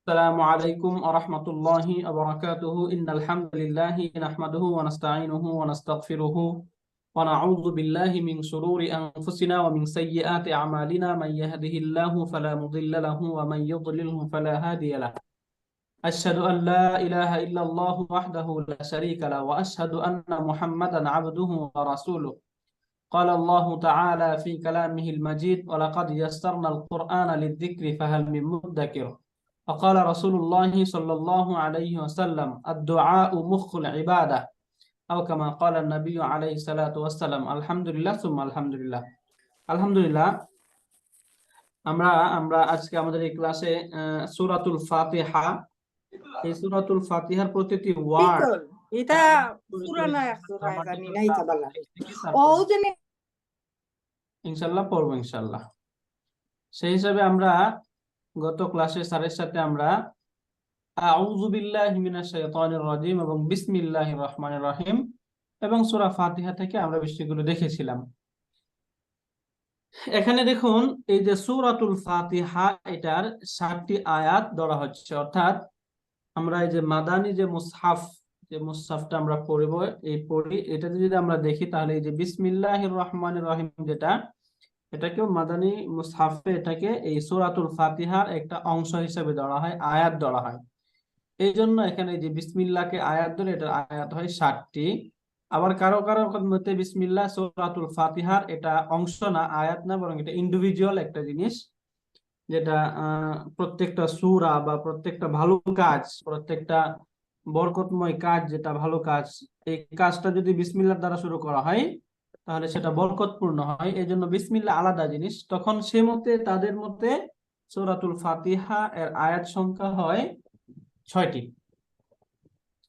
السلام عليكم ورحمة الله وبركاته إن الحمد لله نحمده ونستعينه ونستغفره ونعوذ بالله من شرور أنفسنا ومن سيئات أعمالنا من يهده الله فلا مضل له ومن يضلله فلا هادي له أشهد أن لا إله إلا الله وحده لا شريك له وأشهد أن محمدا عبده ورسوله قال الله تعالى في كلامه المجيد ولقد يسرنا القرآن للذكر فهل من مدكر وقال رسول الله صلى الله عليه وسلم الدعاء مخ العبادة أو كما قال النبي عليه الصلاة والسلام الحمد لله ثم الحمد لله الحمد لله আমরা আমরা আজকে আমাদের এই ক্লাসে সূরাতুল ফাতিহা এই সূরাতুল ফাতিহার প্রতিটি ওয়ার্ড এটা পুরানা সূরা জানি নাই তাবালা ও জানি ইনশাআল্লাহ পড়বো ইনশাআল্লাহ। সেই হিসাবে আমরা গত ক্লাসে স্যারের সাথে আমরা আউযু বিল্লাহি মিনাশ শাইতানির রাজিম এবং বিসমিল্লাহির রহমানির রহিম এবং সূরা ফাতিহা থেকে আমরা বিষয়গুলো দেখেছিলাম। এখানে দেখুন এই যে সূরাতুল ফাতিহা এটার 7টি আয়াত ধরা হচ্ছে, অর্থাৎ আমরা এই যে মাদানী যে মুসহাফটা আমরা পড়ব এই পড়ি এটাতে যদি আমরা দেখি তাহলে এই যে বিসমিল্লাহির রহমানির রহিম যেটা এটাকেও মাদানী মুসহাফে এটাকে এই সূরাতুল ফাতিহার একটা অংশ হিসেবে ধরা হয়, আয়াত ধরা হয়। এই জন্য এখানে যে বিসমিল্লাহকে আয়াত ধরে এটার আয়াত হয় 7টি। আবার কারো কারো মতে বিসমিল্লাহ সূরাতুল ফাতিহার এটা অংশ না, আয়াত না, বরং এটা ইন্ডিভিজুয়াল একটা জিনিস, যেটা প্রত্যেকটা সূরা বা প্রত্যেকটা ভালো কাজ, প্রত্যেকটা বরকতময় কাজ, যেটা ভালো কাজ, এই কাজটা যদি বিসমিল্লাহর দ্বারা শুরু করা হয় তাহলে সেটা বরকতপূর্ণ হয়। এই জন্য বিসমিল্লাহ আলাদা জিনিস। তখন সে মতে তাদের মতে সূরাতুল ফাতিহা এর আয়াত সংখ্যা হয় 6টি।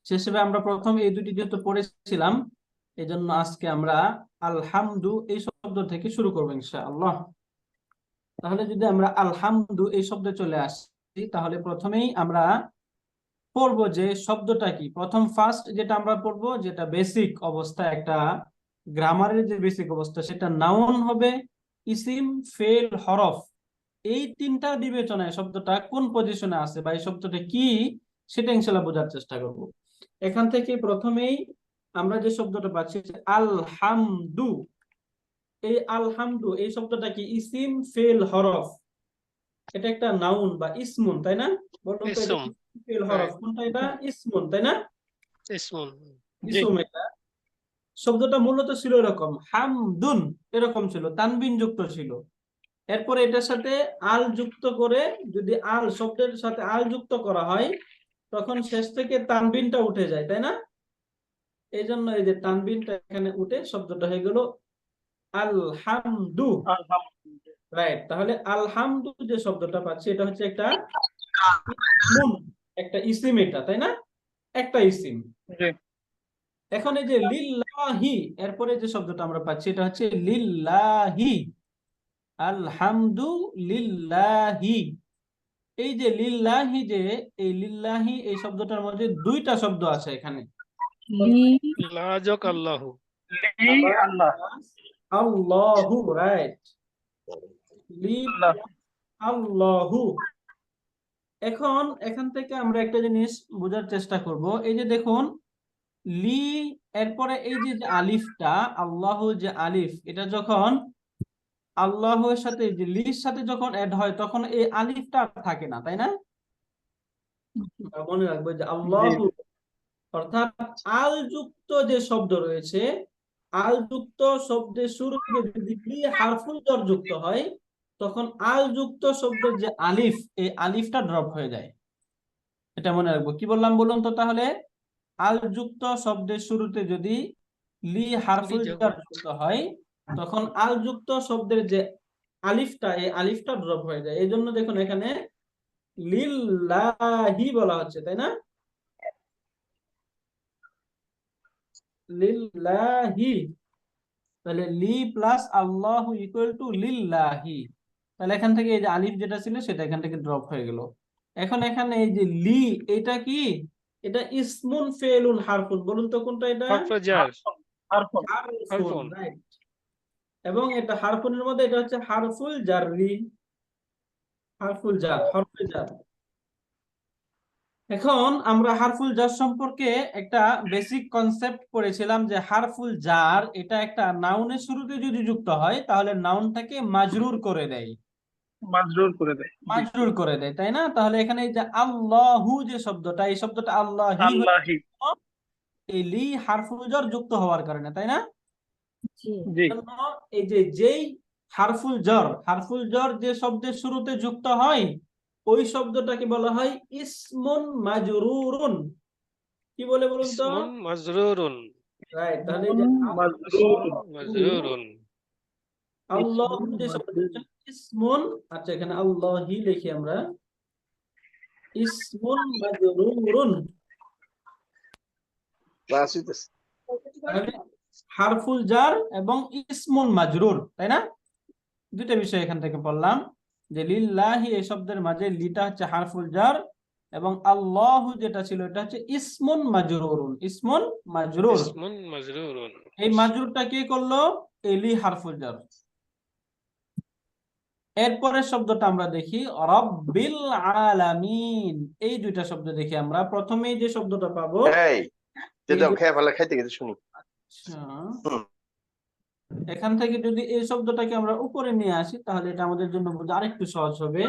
সে হিসেবে আমরা প্রথম এই দুটি যেহেতু পড়েছিলাম এই জন্য আজকে আমরা আলহামদু এই শব্দ থেকে শুরু করবো ইনশাআল্লাহ। তাহলে যদি আমরা আলহামদু এই শব্দে চলে আসি তাহলে প্রথমেই আমরা পড়বো যে শব্দটা কি। প্রথম ফার্স্ট যেটা আমরা পড়বো, যেটা বেসিক অবস্থা, একটা গ্রামারের যে বেসিক অবস্থা, সেটা নাউন হবে, ইসিম, ফেল, হরফ, এই তিনটা বিবেচনায় শব্দটা কোন পজিশনে আছে বা এই শব্দটা কি সেটা ইনশাআল্লাহ বোঝার চেষ্টা করব। এখান থেকে প্রথমেই আমরা যে শব্দটা পাচ্ছি আলহামদু, এই আলহামদু এই শব্দটা কি ইসিম, ফেল, হরফ? এটা একটা নাউন বা ইসমুন, তাই না? বলুন তো এটা ফেল, হরফ কোনটা? এটা ইসমুন, তাই না? ইসম। এটা শব্দটা মূলত ছিল এরকম, হামদুন এরকম ছিল, তানবিন যুক্ত ছিল। এরপরে এটার সাথে আল যুক্ত করে, যদি আল শব্দের সাথে আল যুক্ত করা হয় তখন শেষ থেকে তানবিনটা উঠে যায়, তাই না? এই জন্য এই যে তানবিনটা এখানে উঠে শব্দটা হয়ে গেল আলহামদু। রাইট। তাহলে আলহামদু যে শব্দটা পাচ্ছি এটা হচ্ছে একটা ইসিম, এটা তাই না? একটা ইসিম। এখন এই যে লিল্লাহি এরপরে যে শব্দটা আমরা পাচ্ছি এটা হচ্ছে লিল্লাহি, আলহামদু লিল্লাহি। এই যে লিল্লাহি, যে এই লিল্লাহি এই শব্দটার মধ্যে দুইটা শব্দ আছে এখানে, আল্লাহু, রাইট, আল্লাহু। এখন এখান থেকে আমরা একটা জিনিস বোঝার চেষ্টা করব। এই যে দেখুন লি, এরপরে এই যে আলিফটা, আল্লাহ যে আলিফ, এটা যখন আল্লাহর সাথে যে লির সাথে যখন অ্যাড হয় তখন এই আলিফটা থাকে না, তাই না? মনে রাখবো যে আল্লাহ অর্থাৎ আল যুক্ত যে শব্দ রয়েছে, আল যুক্ত শব্দের শুরুতে যদি হারফুল জ্বর যুক্ত হয় তখন আল যুক্ত শব্দের যে আলিফ, এই আলিফটা ড্রপ হয়ে যায়। এটা মনে রাখবো। কি বললাম বলুন তো? তাহলে আল যুক্ত শব্দের শুরুতে যদি লি হারফুল জ্বর যুক্ত হয় তখন আল যুক্ত শব্দের যে আলিফটা, এই আলিফটা ড্রপ হয়ে যায়। এই জন্য দেখুন এখানে লিল্লাহি বলা হচ্ছে, তাই না? লিল্লাহি। তাহলে লি প্লাস আল্লাহু ইকুয়াল টু লিল্লাহি। তাহলে এখান থেকে এই যে আলিফ যেটা ছিল সেটা এখান থেকে ড্রপ হয়ে গেল। এখন এখানে এই যে লি, এটা কি? এটা ইসমুন ফেলুন হারফুন। বলুন তো কোনটা? এটা হারফুন, রাইট। এবং এটা হারফুনের মধ্যে এটা হচ্ছে হারফুল জাররি, হারফুল জার, হরফে জার। এখন আমরা হারফুল জার সম্পর্কে একটা বেসিক কনসেপ্ট পড়েছিলাম যে হারফুল জার এটা একটা নাউনের শুরুতে যদি যুক্ত হয় তাহলে নাউনটাকে মাজরুর করে দেয়, মাজরুর করে দেয়। জি। মাজরুর করে দেয়, তাই না? তাহলে এখানে এই যে আল্লাহু যে শব্দটা, এই শব্দটা আল্লাহি আল্লাহি। এই লি হারফুল জার যুক্ত হওয়ার কারণে, তাই না? জি জি। জন্য এই যে যেই হারফুল জর যে শব্দের শুরুতে যুক্ত হয় ওই শব্দটাকে বলা হয় ইসমুন মাজরুরুন। কি বলে বলুন তো? ইসমুন মাজরুরুন। রাইট। তাহলে এই যে মাজরুর। মাজরুরুন। আল্লাহ যে শব্দটা ইসমুন, আচ্ছা এখানে আল্লাহি লিখি আমরা, ইসমুন মাজরুরুন। তাহলে হারফুল জার এবং ইসমুন মাজরুর, তাই না? দুটো বিষয় এখান থেকে পড়লাম যে লিল্লাহি এই শব্দের মাঝে লিটা হচ্ছে হারফুল জার এবং আল্লাহু যেটা ছিল এটা হচ্ছে ইসমুন মাজরুরুন। ইসমুন মাজরুর, ইসমুন মাজরুরুন। এই মাজরুরটা কে করলো? এই লি হারফুল জার। এরপরের শব্দটা আমরা দেখি রব্বিল আলামিন। এই দুইটা শব্দ দেখি আমরা। প্রথমেই যে শব্দটা পাবো এই যে দাও খেয়ে ফেলা খাইতে গেছে শুনি। আচ্ছা, এখান থেকে যদি এই শব্দটাকে আমরা উপরে নিয়ে আসি তাহলে এটা আমাদের জন্য বোঝা আরেকটু সহজ হবে।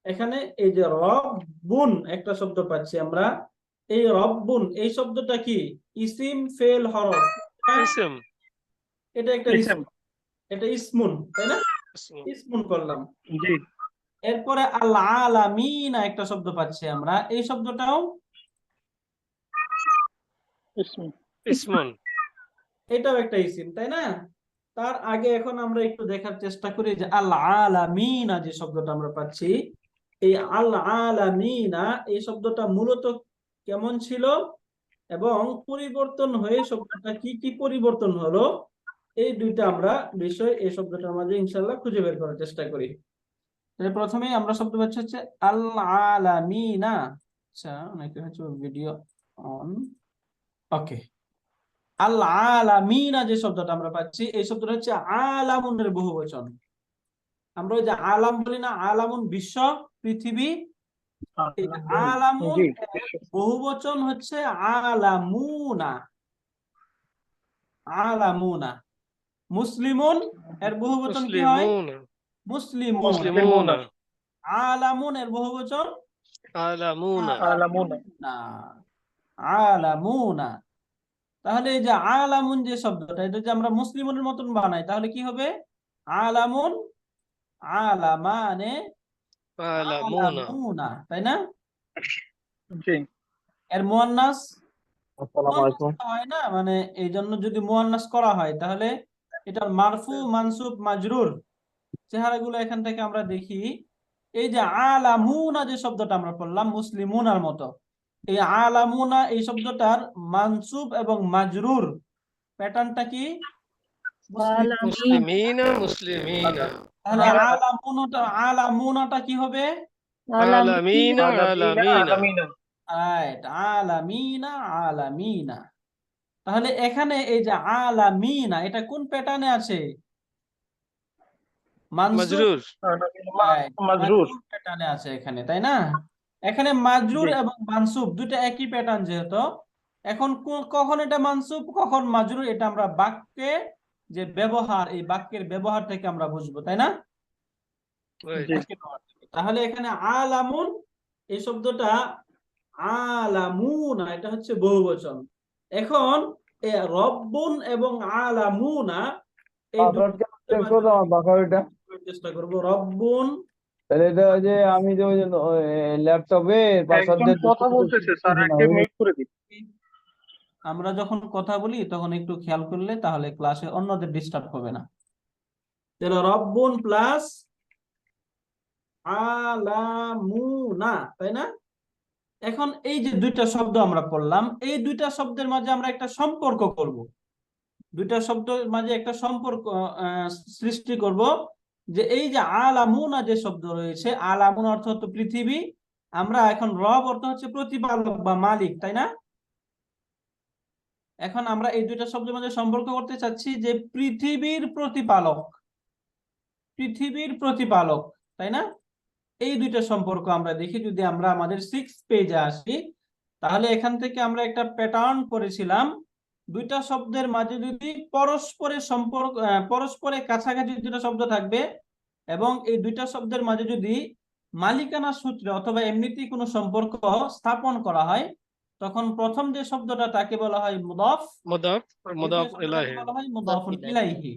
এখানে এই যে রব্বুন একটা শব্দ পাচ্ছি আমরা, এই রব্বুন এই শব্দটা কি? ইসিম ফেল হরফ, ইসম। এটা একটা ইসম। এটা ইসমুন, তাই না? ইসমুন। ইসমুন করলাম। জি। এরপরে আল আলামিনা একটা শব্দ পাচ্ছি আমরা, এই শব্দটাও ইসম। ইসমুন। এটাও একটা ইসিম, তাই না? তার আগে এখন আমরা একটু দেখার চেষ্টা করি যে আল আলামিনা যে শব্দটা আমরা পাচ্ছি, এই আল আলামিনা এই শব্দটা মূলত কেমন ছিল এবং পরিবর্তন হয়ে শব্দটা কি কি পরিবর্তন হলো, এই দুইটা আমরা বিষয় এই শব্দটার মাঝে ইনশাআল্লাহ খুঁজে বের করার চেষ্টা করি। তাহলে প্রথমেই আমরা শব্দ পাচ্ছি হচ্ছে আল আলামিনা। আচ্ছা, অনেকে হচ্ছে ভিডিও অন, ওকে। আল আলামিনা যে শব্দটা আমরা পাচ্ছি এই শব্দটা হচ্ছে আলামুনের বহুবচন। আমরা ওই যে আলাম বলি না, আলামুন বিশ্ব, পৃথিবী, এই যে আলামুন জি। বহুবচন হচ্ছে আলামুনা। আলামুনা। মুসলিমুন এর বহুবচন কি হয়? মুসলিমুন। মুসলিমুন। মুসলিমুনা। আলামুন এর বহুবচন আলামুনা। আলামুনা। আলামুনা। তাহলে এই যে আলামুন যে শব্দটা এটা যে আমরা মুসলিমুনের মতন বানাই তাহলে কি হবে? আলামুন, আলামানে, আলামুনা। আলামুনা, তাই না? জি। এর মুয়ান্নাস আসসালামু আলাইকুম। হয় না, মানে এই জন্য যদি মুয়ান্নাস করা হয় তাহলে এটার মারফু মানসুব মাজরুর চেহারাগুলো এখান থেকে আমরা দেখি। এই যে আলামুনা যে শব্দটা আমরা পড়লাম মুসলিমুনার মতো, এই আলামুনা এই শব্দটার মানসুব এবং মাজরুর প্যাটার্নটা কি? মুসলিমিনা। মুসলিমিনা। তাহলে আলামুনাটা কি হবে? আলামিনা। আলামিনা। রাইট, আলামিনা, আলামিনা। তাহলে এখানে এই যে আলামিনা এটা কোন প্যাটার্নে আছে? মানসুব, মাজরুর। রাইট, মাজরুর। মাজরুর প্যাটার্নে আছে এখানে, তাই না? এখানে মাজরুর জি। এবং মানসুব দুটো একই প্যাটার্ন যেহেতু, এখন কখন এটা মানসুব কখন মাজরুর এটা আমরা বাক্যে যে ব্যবহার, এই বাক্যের ব্যবহার থেকে আমরা বুঝবো, তাই না? Right. তাহলে এখানে আলামুন এই শব্দটা আলামুনা এটা হচ্ছে বহুবচন। এখন রব্বুন এবং আলামুনা এই চেষ্টা করব। রব্বুন, তাহলে এটা ওই যে আমি যে ওই ল্যাপটপে একজন কথা বলতেছে স্যার, একে মিউট করে দিন। আমরা যখন কথা বলি তখন একটু খেয়াল করলে তাহলে ক্লাসে অন্যদের ডিস্টার্ব হবে না। তাহলে রব্বুন প্লাস আলামুনা, তাই না? এখন এই যে দুইটা শব্দ আমরা পড়লাম এই দুইটা শব্দের মাঝে আমরা একটা সম্পর্ক করব, দুইটা শব্দের মাঝে একটা সম্পর্ক সৃষ্টি করব যে এই যে আলামুনা যে শব্দ রয়েছে, আলামুন অর্থ হচ্ছে পৃথিবী, আমরা এখন রব অর্থ হচ্ছে প্রতিপালক বা মালিক, তাই না? এখন আমরা এই দুইটা শব্দের মধ্যে সম্পর্ক করতে চাচ্ছি যে পৃথিবীর প্রতিপালক, পৃথিবীর প্রতিপালক, তাই না? এই দুইটা সম্পর্ক আমরা দেখি। যদি আমরা আমাদের 6 পেজে আসি তাহলে এখান থেকে আমরা একটা প্যাটার্ন করেছিলাম, দুইটা শব্দের মাঝে যদি পরস্পরের সম্পর্ক পরস্পরের কাছাকাছি দুটো শব্দ থাকবে এবং এই দুইটা শব্দের মাঝে যদি মালিকানা সূত্রে অথবা এমনিতেই কোনো সম্পর্ক স্থাপন করা হয়, তখন প্রথম যে শব্দটা তাকে বলা হয় মুদাফ, মুদাফ মুদাফ দ্বিতীয় শব্দটাকে ইলাইহি। বলা হয় মুদাফুন ইলাইহি।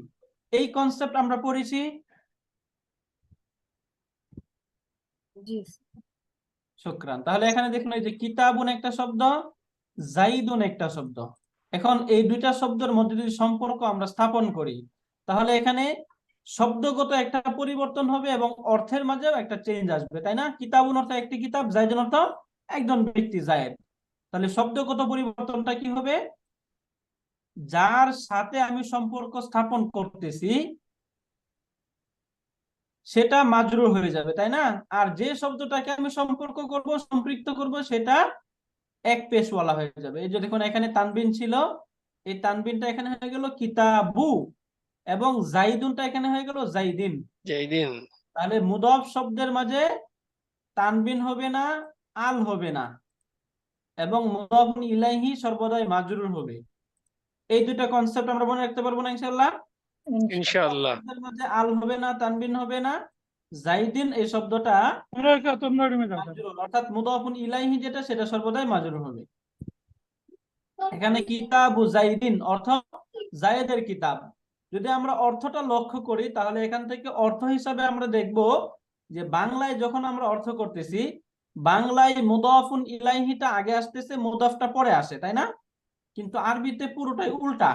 এই কনসেপ্ট আমরা পড়েছি। জি শুকরান। তাহলে এখানে দেখুন এই যে কিতাবুন একটা শব্দ, জাইদুন একটা শব্দ। এখন এই দুইটা শব্দের মধ্যে যদি সম্পর্ক আমরা স্থাপন করি, তাহলে এখানে শব্দগত একটা পরিবর্তন হবে এবং অর্থের মাঝেও একটা চেঞ্জ আসবে, তাই না? কিতাবুন অর্থ একটি কিতাব, জাইদুন অর্থ একজন ব্যক্তি জায়েদ। তাহলে শব্দগত পরিবর্তনটা কি হবে? যার সাথে আমি সম্পর্ক স্থাপন করতেছি সেটা মাজরুর হয়ে যাবে, তাই না? আর যে শব্দটাকে আমি সম্পর্ক করব, সম্পৃক্ত করব, সেটা এক পেশওয়ালা হয়ে যাবে। এই যে দেখুন এখানে তানবিন ছিল, এই তানবিনটা এখানে হয়ে গেল কিতাবু, এবং জাইদুনটা এখানে হয়ে গেল জাইদিন। জাইদিন। তাহলে মুদাফ শব্দের মাঝে তানবিন হবে না, আল হবে না, এবং মুদাফুন ইলাইহি সর্বদাই মাজরুর হবে। এই দুটো কনসেপ্ট আমরা মনে রাখতে পারবো না ইনশাআল্লাহ? ইনশাআল্লাহ। শব্দের মাঝে আল হবে না, তানবিন হবে না। জাইদিন এই শব্দটা মাজরুর, অর্থাৎ মুদাফুন ইলাইহি যেটা, সেটা সর্বদাই মাজরুর হবে। এখানে কিতাবু জাইদিন অর্থ জায়েদের কিতাব। যদি আমরা অর্থটা লক্ষ্য করি, তাহলে এখান থেকে অর্থ হিসাবে আমরা দেখব যে বাংলায় যখন আমরা অর্থ করতেছি, বাংলায় মুদাফুন ইলাইহিটা আগে আসতেছে, মুদাফটা পরে আসে, তাই না? কিন্তু আরবিতে পুরোটাই উল্টা।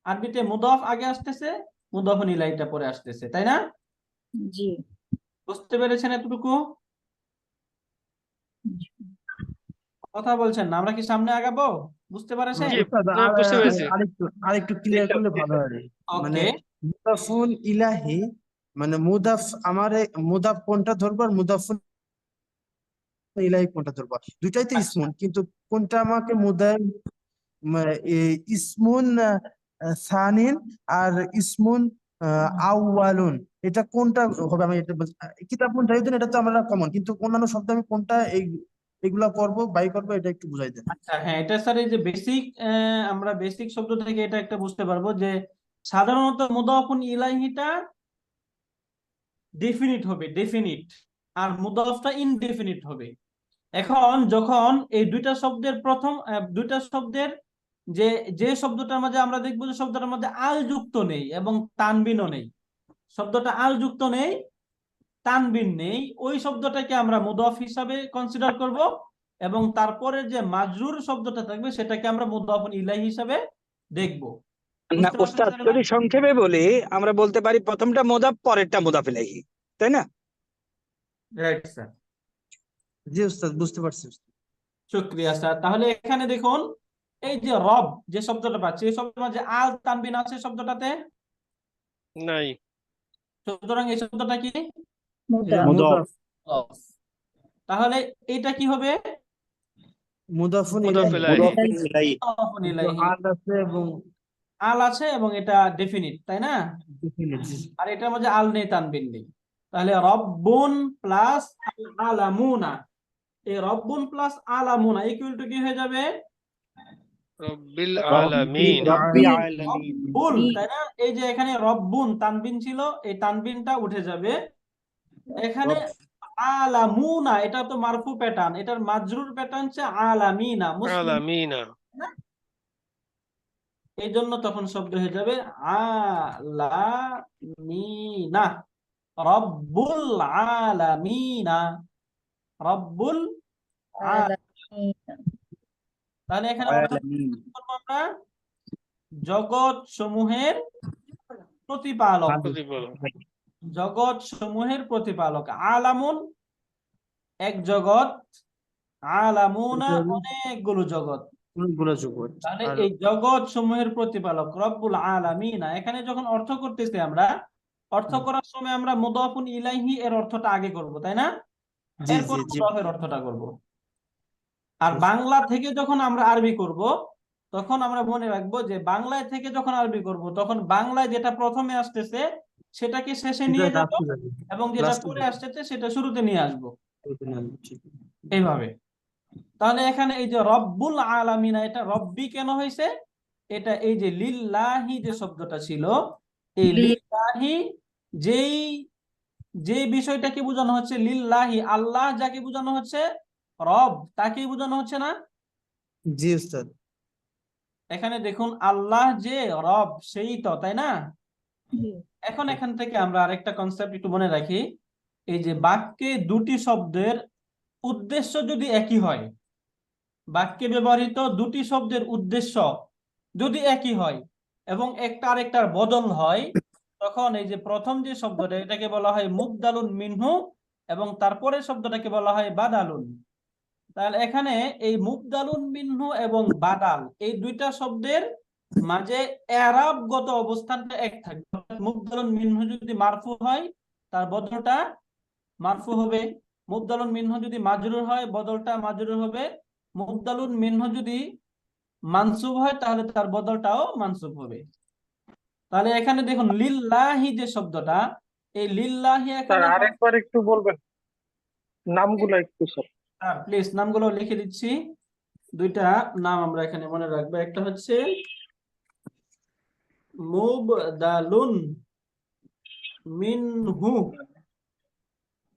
আরবিতে মুদাফ আগে আসতেছে, মুদাফুন ইলাইহিটা পরে আসতেছে, তাই না? জি বুঝতে পেরেছেন এতটুকু? কথা বলছেন না, আমরা কি সামনে আগাবো? বুঝতে পারছেন? জি, উস্তাদ, না, বুঝতে পেরেছি। আরেকটু ক্লিয়ার করলে ভালো হয়। মানে ওকে, মুদাফুন ইলাহি, মানে মুদাফ আমারে মুদাফ কোনটা ধরবো আর মুদাফুন ইলাহি কোনটা ধরবো, দুইটাই তো ইসমুন, কিন্তু কোনটা আমাকে ইসমুন সানিন আর ইসমুন আউয়ালুন, এটা কোনটা হবে? আমি এটা কিতাবুন জাইদুন এটা তো আমরা কমন, কিন্তু অন্যান্য শব্দ আমি কোনটা এগুলা করব, বাই করবো, এটা একটু বুঝাই দেন। আচ্ছা, হ্যাঁ, এটা স্যার এই যে বেসিক, আমরা বেসিক শব্দ থেকে এটা একটা বুঝতে পারবো যে সাধারণত মুদাফুন ইলাইহিটা ডেফিনিট হবে, ডেফিনিট, আর মুদাফটা ইনডেফিনিট হবে। এখন যখন এই দুইটা শব্দের প্রথম দুইটা শব্দের যে যে শব্দটার মাঝে আমরা দেখবো যে শব্দটার মধ্যে আল যুক্ত নেই এবং তানবিনও নেই, শব্দটা আল যুক্ত নেই, তানবিন নেই, ওই শব্দটাকে আমরা মুদাফ হিসাবে কনসিডার করব, এবং তারপরে যে মাজরুর শব্দটা থাকবে সেটাকে আমরা মুদাফুন ইলাইহি হিসাবে দেখব। না বুঝতে পারছেন ওস্তাদ, স্যার? যদি সংক্ষেপে বলি, আমরা বলতে পারি প্রথমটা মুদাফ, পরেরটা মুদাফ ইলাইহি, তাই না? রাইট স্যার, জি উস্তাদ, বুঝতে পারছি। শুকরিয়া স্যার। তাহলে এখানে দেখুন এই যে রব যে শব্দটা পাচ্ছি, এই শব্দের মাঝে আল তানবিন আছে শব্দটাতে, নাই। সুতরাং এই শব্দটা কি? মুদাফ মুদাফ। তাহলে এটা কি হবে? মুদাফুন মুদাফ ইলাইহি। ইলাইহি। মুদাফুন ইলাইহি। আল আছে এবং আল আছে এবং এটা ডেফিনিট, তাই না? আর এটার মধ্যে আল নেই, তানবিন নেই। তাহলে রব্বুন প্লাস আলামুনা, এই রব্বুন প্লাস আলামুনা ইকুয়াল টু কি হয়ে যাবে? রব্বিল আলামিন। রব্বুল, তাই না? এই যে এখানে রব্বুন তানবিন ছিল, এই তানবিনটা উঠে যাবে। এখানে আলামুনা, এটা তো মারফু প্যাটার্ন, এটার মাজরুর প্যাটার্ন হচ্ছে আলামিনা, মুসলিম, আলামিনা। এই জন্য তখন শব্দ হয়ে যাবে আলামিনা, রব্বুল আলামিনা, রব্বুল আলামিন। তাহলে এখানে অর্থ করবো আমরা জগৎ সমূহের প্রতিপালক, প্রতিপালক। জগৎ সমূহের প্রতিপালক। আলামুন এক জগৎ, আলামুনা অনেকগুলো জগৎ। তাহলে এই জগৎ সমূহের প্রতিপালক রব্বুল আলামিনা, এখানে যখন অর্থ করতেছি আমরা, অর্থ করার সময় আমরা মুদাফুন ইলাইহি এর অর্থটা আগে করব, তাই না? এরপর মুদাফের অর্থটা করব। আর বাংলা থেকে যখন আমরা আরবি করব, তখন আমরা মনে রাখবো যে বাংলায় থেকে যখন আরবি করব, তখন বাংলায় যেটা প্রথমে আসতেছে সেটাকে শেষে নিয়ে যাব, এবং যেটা পরে আসতেছে সেটা শুরুতে নিয়ে আসবো, এইভাবে। তাহলে এখানে এই যে রব্বুল আলামিন, এটা রব্বি কেন হয়েছে? এটা এই যে লিল্লাহি যে শব্দটা ছিল, এই লিল্লাহি যেই যে বিষয়টাকে বোঝানো হচ্ছে, লিল্লাহি আল্লাহ যাকে বোঝানো হচ্ছে, রব তাকেই বোঝানো হচ্ছে না? জি উস্তাদ। এখানে দেখুন আল্লাহ যে রব সেই তো, তাই না? এখন এখান থেকে আমরা আরেকটা কনসেপ্ট একটু মনে রাখি। এই যে বাক্যে দুটি শব্দের উদ্দেশ্য যদি একই হয়, বাক্যে ব্যবহৃত দুটি শব্দের উদ্দেশ্য যদি একই হয় এবং একটা আরেকটার বদল হয়, তখন এই যে প্রথম যে শব্দটা, এটাকে বলা হয় মুবদালুন মিনহু এবং তারপরের শব্দটাকে বলা হয় বাদালুন। তাহলে এখানে এই মুবদালুন মিনহু এবং বাদাল এই দুইটা শব্দের মাঝে এরাবগত অবস্থানটা এক থাকবে। মুবদালুন মিনহু যদি মারফু হয় তার বদলটা মারফু হবে, মুবদালুন মিনহু যদি মাজরুর হয় বদলটা মাজরুর হবে, মুবদালুন মিনহু যদি মানসুব হয় তাহলে তার বদলটাও মানসুব হবে। তাহলে এখানে দেখুন লিল্লাহি যে শব্দটা, এই লিল্লাহি স্যার এখানে আরেকবার একটু বলবেন নামগুলো একটু স্যার। প্লিজ নামগুলো লিখে দিচ্ছি। দুইটা নাম আমরা এখানে মনে রাখবো, একটা হচ্ছে মুবদালুন মিনহু,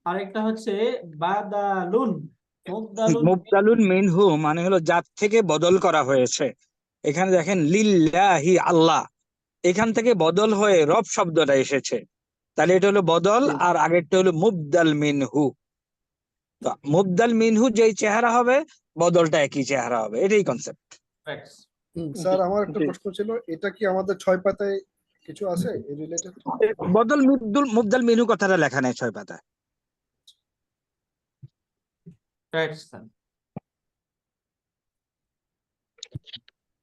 আরেকটা হচ্ছে বাদালুন। মুবদালুন মিনহু মানে হলো যার থেকে বদল করা হয়েছে। এখানে দেখেন লিল্লাহি আল্লাহ, এখান থেকে বদল হয়ে রব শব্দটা এসেছে, তাহলে এটা হলো বদল, আর আগেরটা হলো মুবদাল মিনহু। তো মুবদাল মিনহু যেই চেহারা হবে, বদলটা একই চেহারা হবে, এটাই কনসেপ্ট। স্যার আমার একটা জি। প্রশ্ন ছিল, এটা কি আমাদের 6 পাতায় কিছু আছে এই রিলেটেড? বদল মুবদাল মিনহু কথাটা লেখা নেই 6 পাতায়।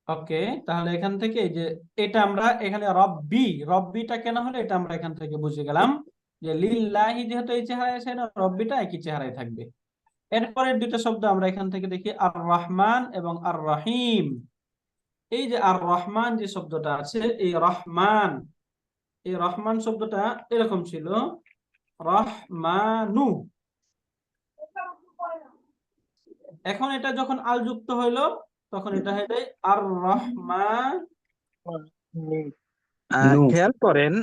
ওকে, তাহলে এখান থেকে এই যে এটা আমরা এখানে রব্বিটা কেন হলো এটা আমরা এখান থেকে বুঝে গেলাম যে লিল্লাহি যেহেতু এই চেহারায় আছে না, রব্বিটা একই চেহারায় থাকবে। এরপরের দুটো শব্দ আমরা এখান থেকে দেখি, আর রহমান এবং আর রহিম। এই যে আর রহমান যে শব্দটা আছে, এই রহমান শব্দটা এরকম ছিল রহমানু। এখন এটা যখন আল যুক্ত হইলো তখন এটা হয়ে যায় আর রহমান। খেয়াল করেন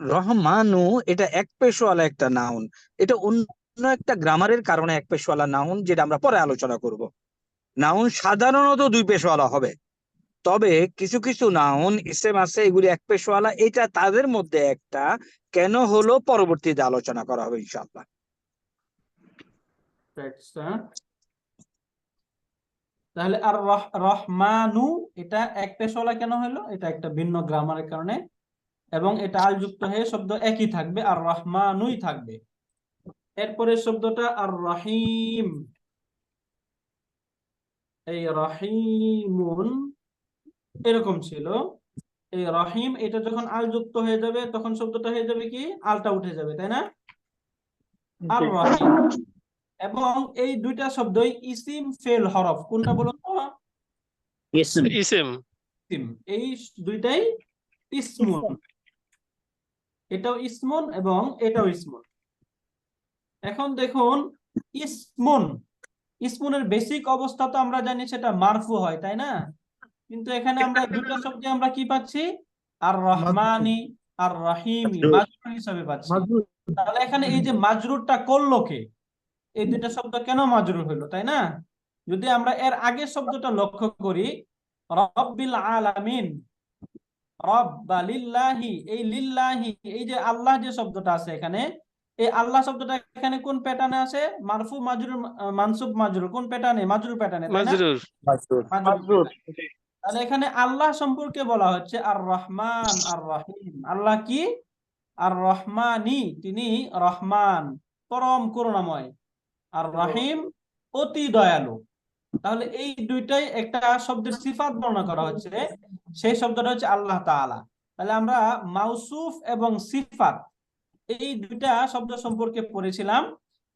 রহমানু এটা এক পেশওয়ালা একটা নাউন, এটা অন্য একটা গ্রামারের কারণে এক পেশওয়ালা নাউন, যেটা আমরা পরে আলোচনা করব। নাউন সাধারণত দুই পেশওয়ালা হবে, তবে কিছু কিছু নাউন ইসেম আছে এগুলি এক পেশওয়ালা, এটা তাদের মধ্যে একটা। কেন হলো পরবর্তীতে আলোচনা করা হবে ইনশাআল্লাহ। তাহলে আর রহমানু এটা এক পেশওয়ালা কেন হলো? এটা একটা ভিন্ন গ্রামারের কারণে, এবং এটা আল যুক্ত হয়ে শব্দ একই থাকবে, আর রহমানুই থাকবে। এরপরে শব্দটা আর রহিম, এই রহিমুন এরকম ছিল। এই রহিম এটা যখন আল যুক্ত হয়ে যাবে তখন শব্দটা হয়ে যাবে কি, আলটা উঠে যাবে, তাই না? আর রহিম। এবং এই দুইটা শব্দই ইসিম ফেল হরফ। কোনটা বলুন তো? ইসম। ইসিম। এই দুইটাই ইসমুন, এটাও ইসমুন এবং এটাও ইসমুন। এখন দেখুন ইসমুনের বেসিক অবস্থা তো আমরা জানি সেটা মারফু হয়, তাই না? কিন্তু এখানে আমরা দুটো শব্দ আমরা কি পাচ্ছি, আর রহমানি আর রহিমি মাজরুর হিসাবে পাচ্ছি। তাহলে এখানে এই যে মাজরুরটা করলো কে? এই দুইটা শব্দ কেন মাজরুর হইলো, তাই না? যদি আমরা এর আগের শব্দটা লক্ষ্য করি, রব্বিল আলামিন, রব বা লিল্লাহি, এই লিল্লাহি এই যে আল্লাহ যে শব্দটা আছে এখানে, এই আল্লাহ শব্দটা এখানে কোন প্যাটার্নে আছে? মারফু মাজরুর মানসুব মাজরুর, কোন প্যাটার্নে? মাজরুর প্যাটার্নে, তাই না? মাজরুর। তাহলে এখানে আল্লাহ সম্পর্কে বলা হচ্ছে আর রহমান আর রহিম। আল্লাহ কি? আর রহমানি, তিনি রহমান পরম করুণাময়, আর রহিম অতি দয়ালু। তাহলে এই দুইটাই একটা শব্দের সিফাত বর্ণনা করা হচ্ছে, সেই শব্দটা হচ্ছে আল্লাহ তাআলা। তাহলে আমরা মাউসুফ এবং সিফাত এই দুইটা শব্দ সম্পর্কে পড়েছিলাম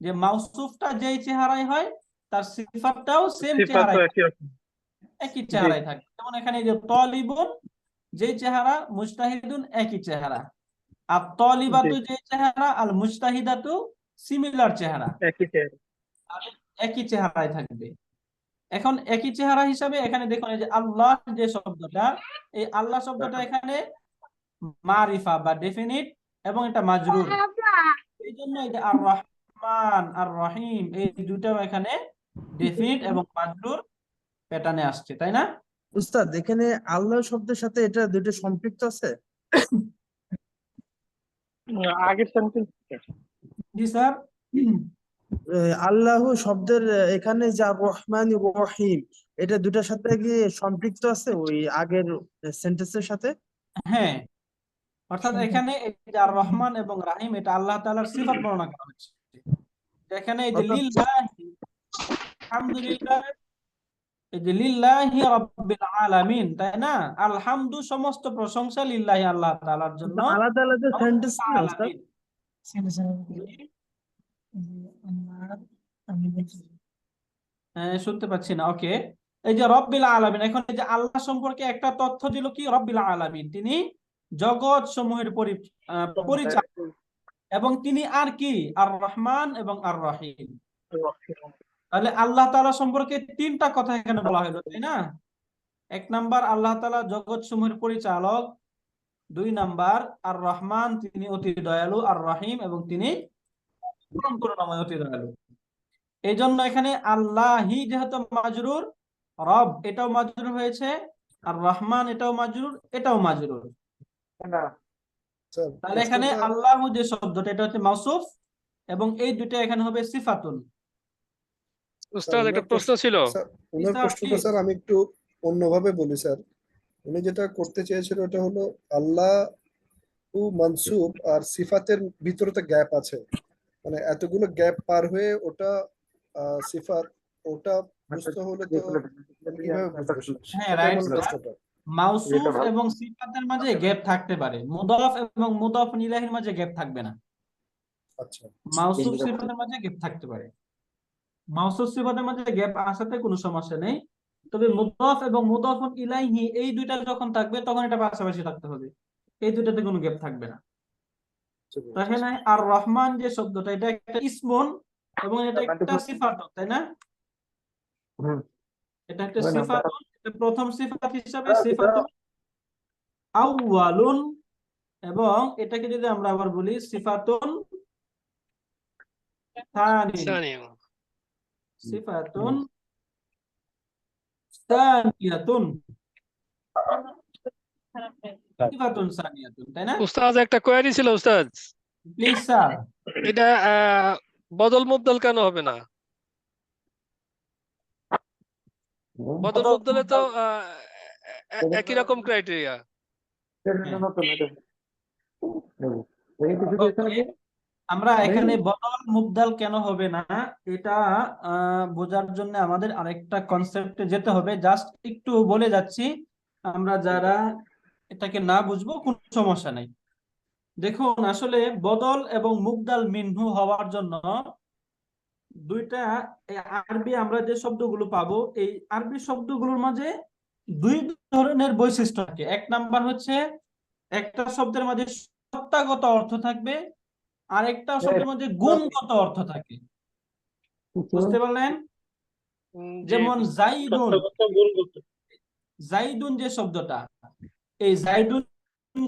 যে মাউসুফটা যেই চেহারায় হয় তার সিফাতটাও সেম চেহারায়, একই চেহারায় থাকে। যেমন এখানে যে তালিবুন যেই চেহারা, মুজতাহিদুন একই চেহারা, আর তালিবাতু যেই চেহারা, আল মুজতাহিদাতু সিমিলার চেহারা, একই চেহারায় থাকবে। এখন একই চেহারা হিসাবে এখানে দেখুন এই যে আল্লাহ যে শব্দটা, এই আল্লাহ শব্দটা এখানে মারিফা বা ডেফিনিট এবং এটা মাজরুর। এই জন্য এই যে আর রহমান আর রহিম এই দুটাও এখানে ডেফিনিট এবং মাজরুর প্যাটার্নে আসছে, তাই না? উস্তাদ এখানে আল্লাহ শব্দের সাথে এটা দুটো সম্পৃক্ত আছে? আগের সেন্টেন্স জি স্যার। আল্লাহ শব্দের এখানে যা রহমান রহিম এটা দুটার সাথে কি সম্পৃক্ত আছে ওই আগের সেন্টেন্সের সাথে? হ্যাঁ, অর্থাৎ এখানে এই যে আর রহমান এবং রাহিম এটা আল্লাহ তাআলার সিফাত বর্ণনা করা হচ্ছে। এখানে এই যে অর্থাৎ লিল্লাহি, আলহামদুলিল্লাহ, এই যে লিল্লাহি রাব্বিল আলামিন, তাই না? আলহামদু সমস্ত প্রশংসা লিল্লাহি আল্লাহ তাআলার জন্য। আলাদা আলাদা সেন্টেন্স না উস্তাদ? শুনতে পাচ্ছি না, ওকে। এই যে রব্বিল আলামিন, এখন এই যে আল্লাহ সম্পর্কে একটা তথ্য দিল কি, রব্বিল আলামিন তিনি জগৎ সমূহের পরিচালক, এবং তিনি আর কি আর রহমান এবং আর রহিম। তাহলে আল্লাহ তাআলা সম্পর্কে তিনটা কথা এখানে বলা হলো, তাই না? এক নাম্বার আল্লাহ তাআলা জগৎ সমূহের পরিচালক, দুই নাম্বার আর রহমান তিনি অতি দয়ালু, আর রহিম এবং তিনি পরম করুণাময় অতি দয়ালু। এই জন্য এখানে আল্লাহি যেহেতু মাজরুর, রব এটাও মাজরুর হয়েছে, আর রহমান এটাও মাজরুর, এটাও মাজরুর। স্যার তাহলে এখানে আল্লাহ যে শব্দটা এটা হচ্ছে মাউসুফ, এবং এই দুটো এখানে হবে সিফাতুন। উস্তাদ একটা প্রশ্ন ছিল। স্যার ওনার স্যার, প্রশ্নটা please। স্যার আমি একটু অন্যভাবে বলি স্যার। উনি যেটা করতে চেয়েছিল ওটা হলো আল্লাহ ও মানসুব আর সিফাতের ভিতরে তো গ্যাপ আছে, মানে এতগুলো গ্যাপ পার হয়ে ওটা সিফাত, ওটা বুঝতে হলে তো কিভাবে বুঝবো? হ্যাঁ, সেটাই রাইট হলো স্যার। প্রশ্নটা। মাউসুফ এবং সিফাতের মাঝে গ্যাপ থাকতে পারে, মুদাফ এবং মুদাফ ইলাইহির মাঝে গ্যাপ থাকবে না। আচ্ছা মাউসুফ সিফাতের মাঝে গ্যাপ থাকতে পারে, মাউসুফ সিফাতের মাঝে গ্যাপ আসাতে কোনো সমস্যা নেই। তবে মুদাফ এবং মুদাফুন ইলাইহি এই দুইটা যখন থাকবে তখন এটা পাশাপাশি থাকতে হবে, এই দুইটাতে কোনো গ্যাপ থাকবে না। এখানে আর রহমান যে শব্দটা এটা একটা ইসমুন এবং এটা একটা সিফাত, তাই না? এটা একটা সিফাত, এটা প্রথম সিফাত হিসাবে সিফাতুন আউয়ালুন, এবং এটাকে যদি আমরা আবার বলি সিফাতুন সানিয়্যা, সিফাতুন সানিয়াতুন, সিফাতুন সানিয়াতুন, তাই না? উস্তাদ একটা কোয়েরি ছিল উস্তাদ, প্লিজ স্যার। এটা বদল মুবদল কেন হবে না? বদল মুবদলে তো একই রকম ক্রাইটেরিয়া। আমরা এখানে বদল মুবদাল কেন হবে না এটা বোঝার জন্য আমাদের আরেকটা কনসেপ্টে যেতে হবে। জাস্ট একটু বলে যাচ্ছি, আমরা যারা এটাকে না বুঝবো কোনো সমস্যা নাই। দেখুন, আসলে বদল এবং মুবদাল মিনহু হওয়ার জন্য দুইটা আরবি আমরা যে শব্দগুলো পাবো, এই আরবি শব্দগুলোর মাঝে দুই ধরনের বৈশিষ্ট্য থাকে। এক নাম্বার হচ্ছে একটা শব্দের মাঝে সত্তাগত অর্থ থাকবে, আর একটা শব্দের মধ্যে গুণগত অর্থ থাকে। বুঝতে পারলেন? যেমন জাইদুন, জাইদুন যে শব্দটা, এই জাইদুন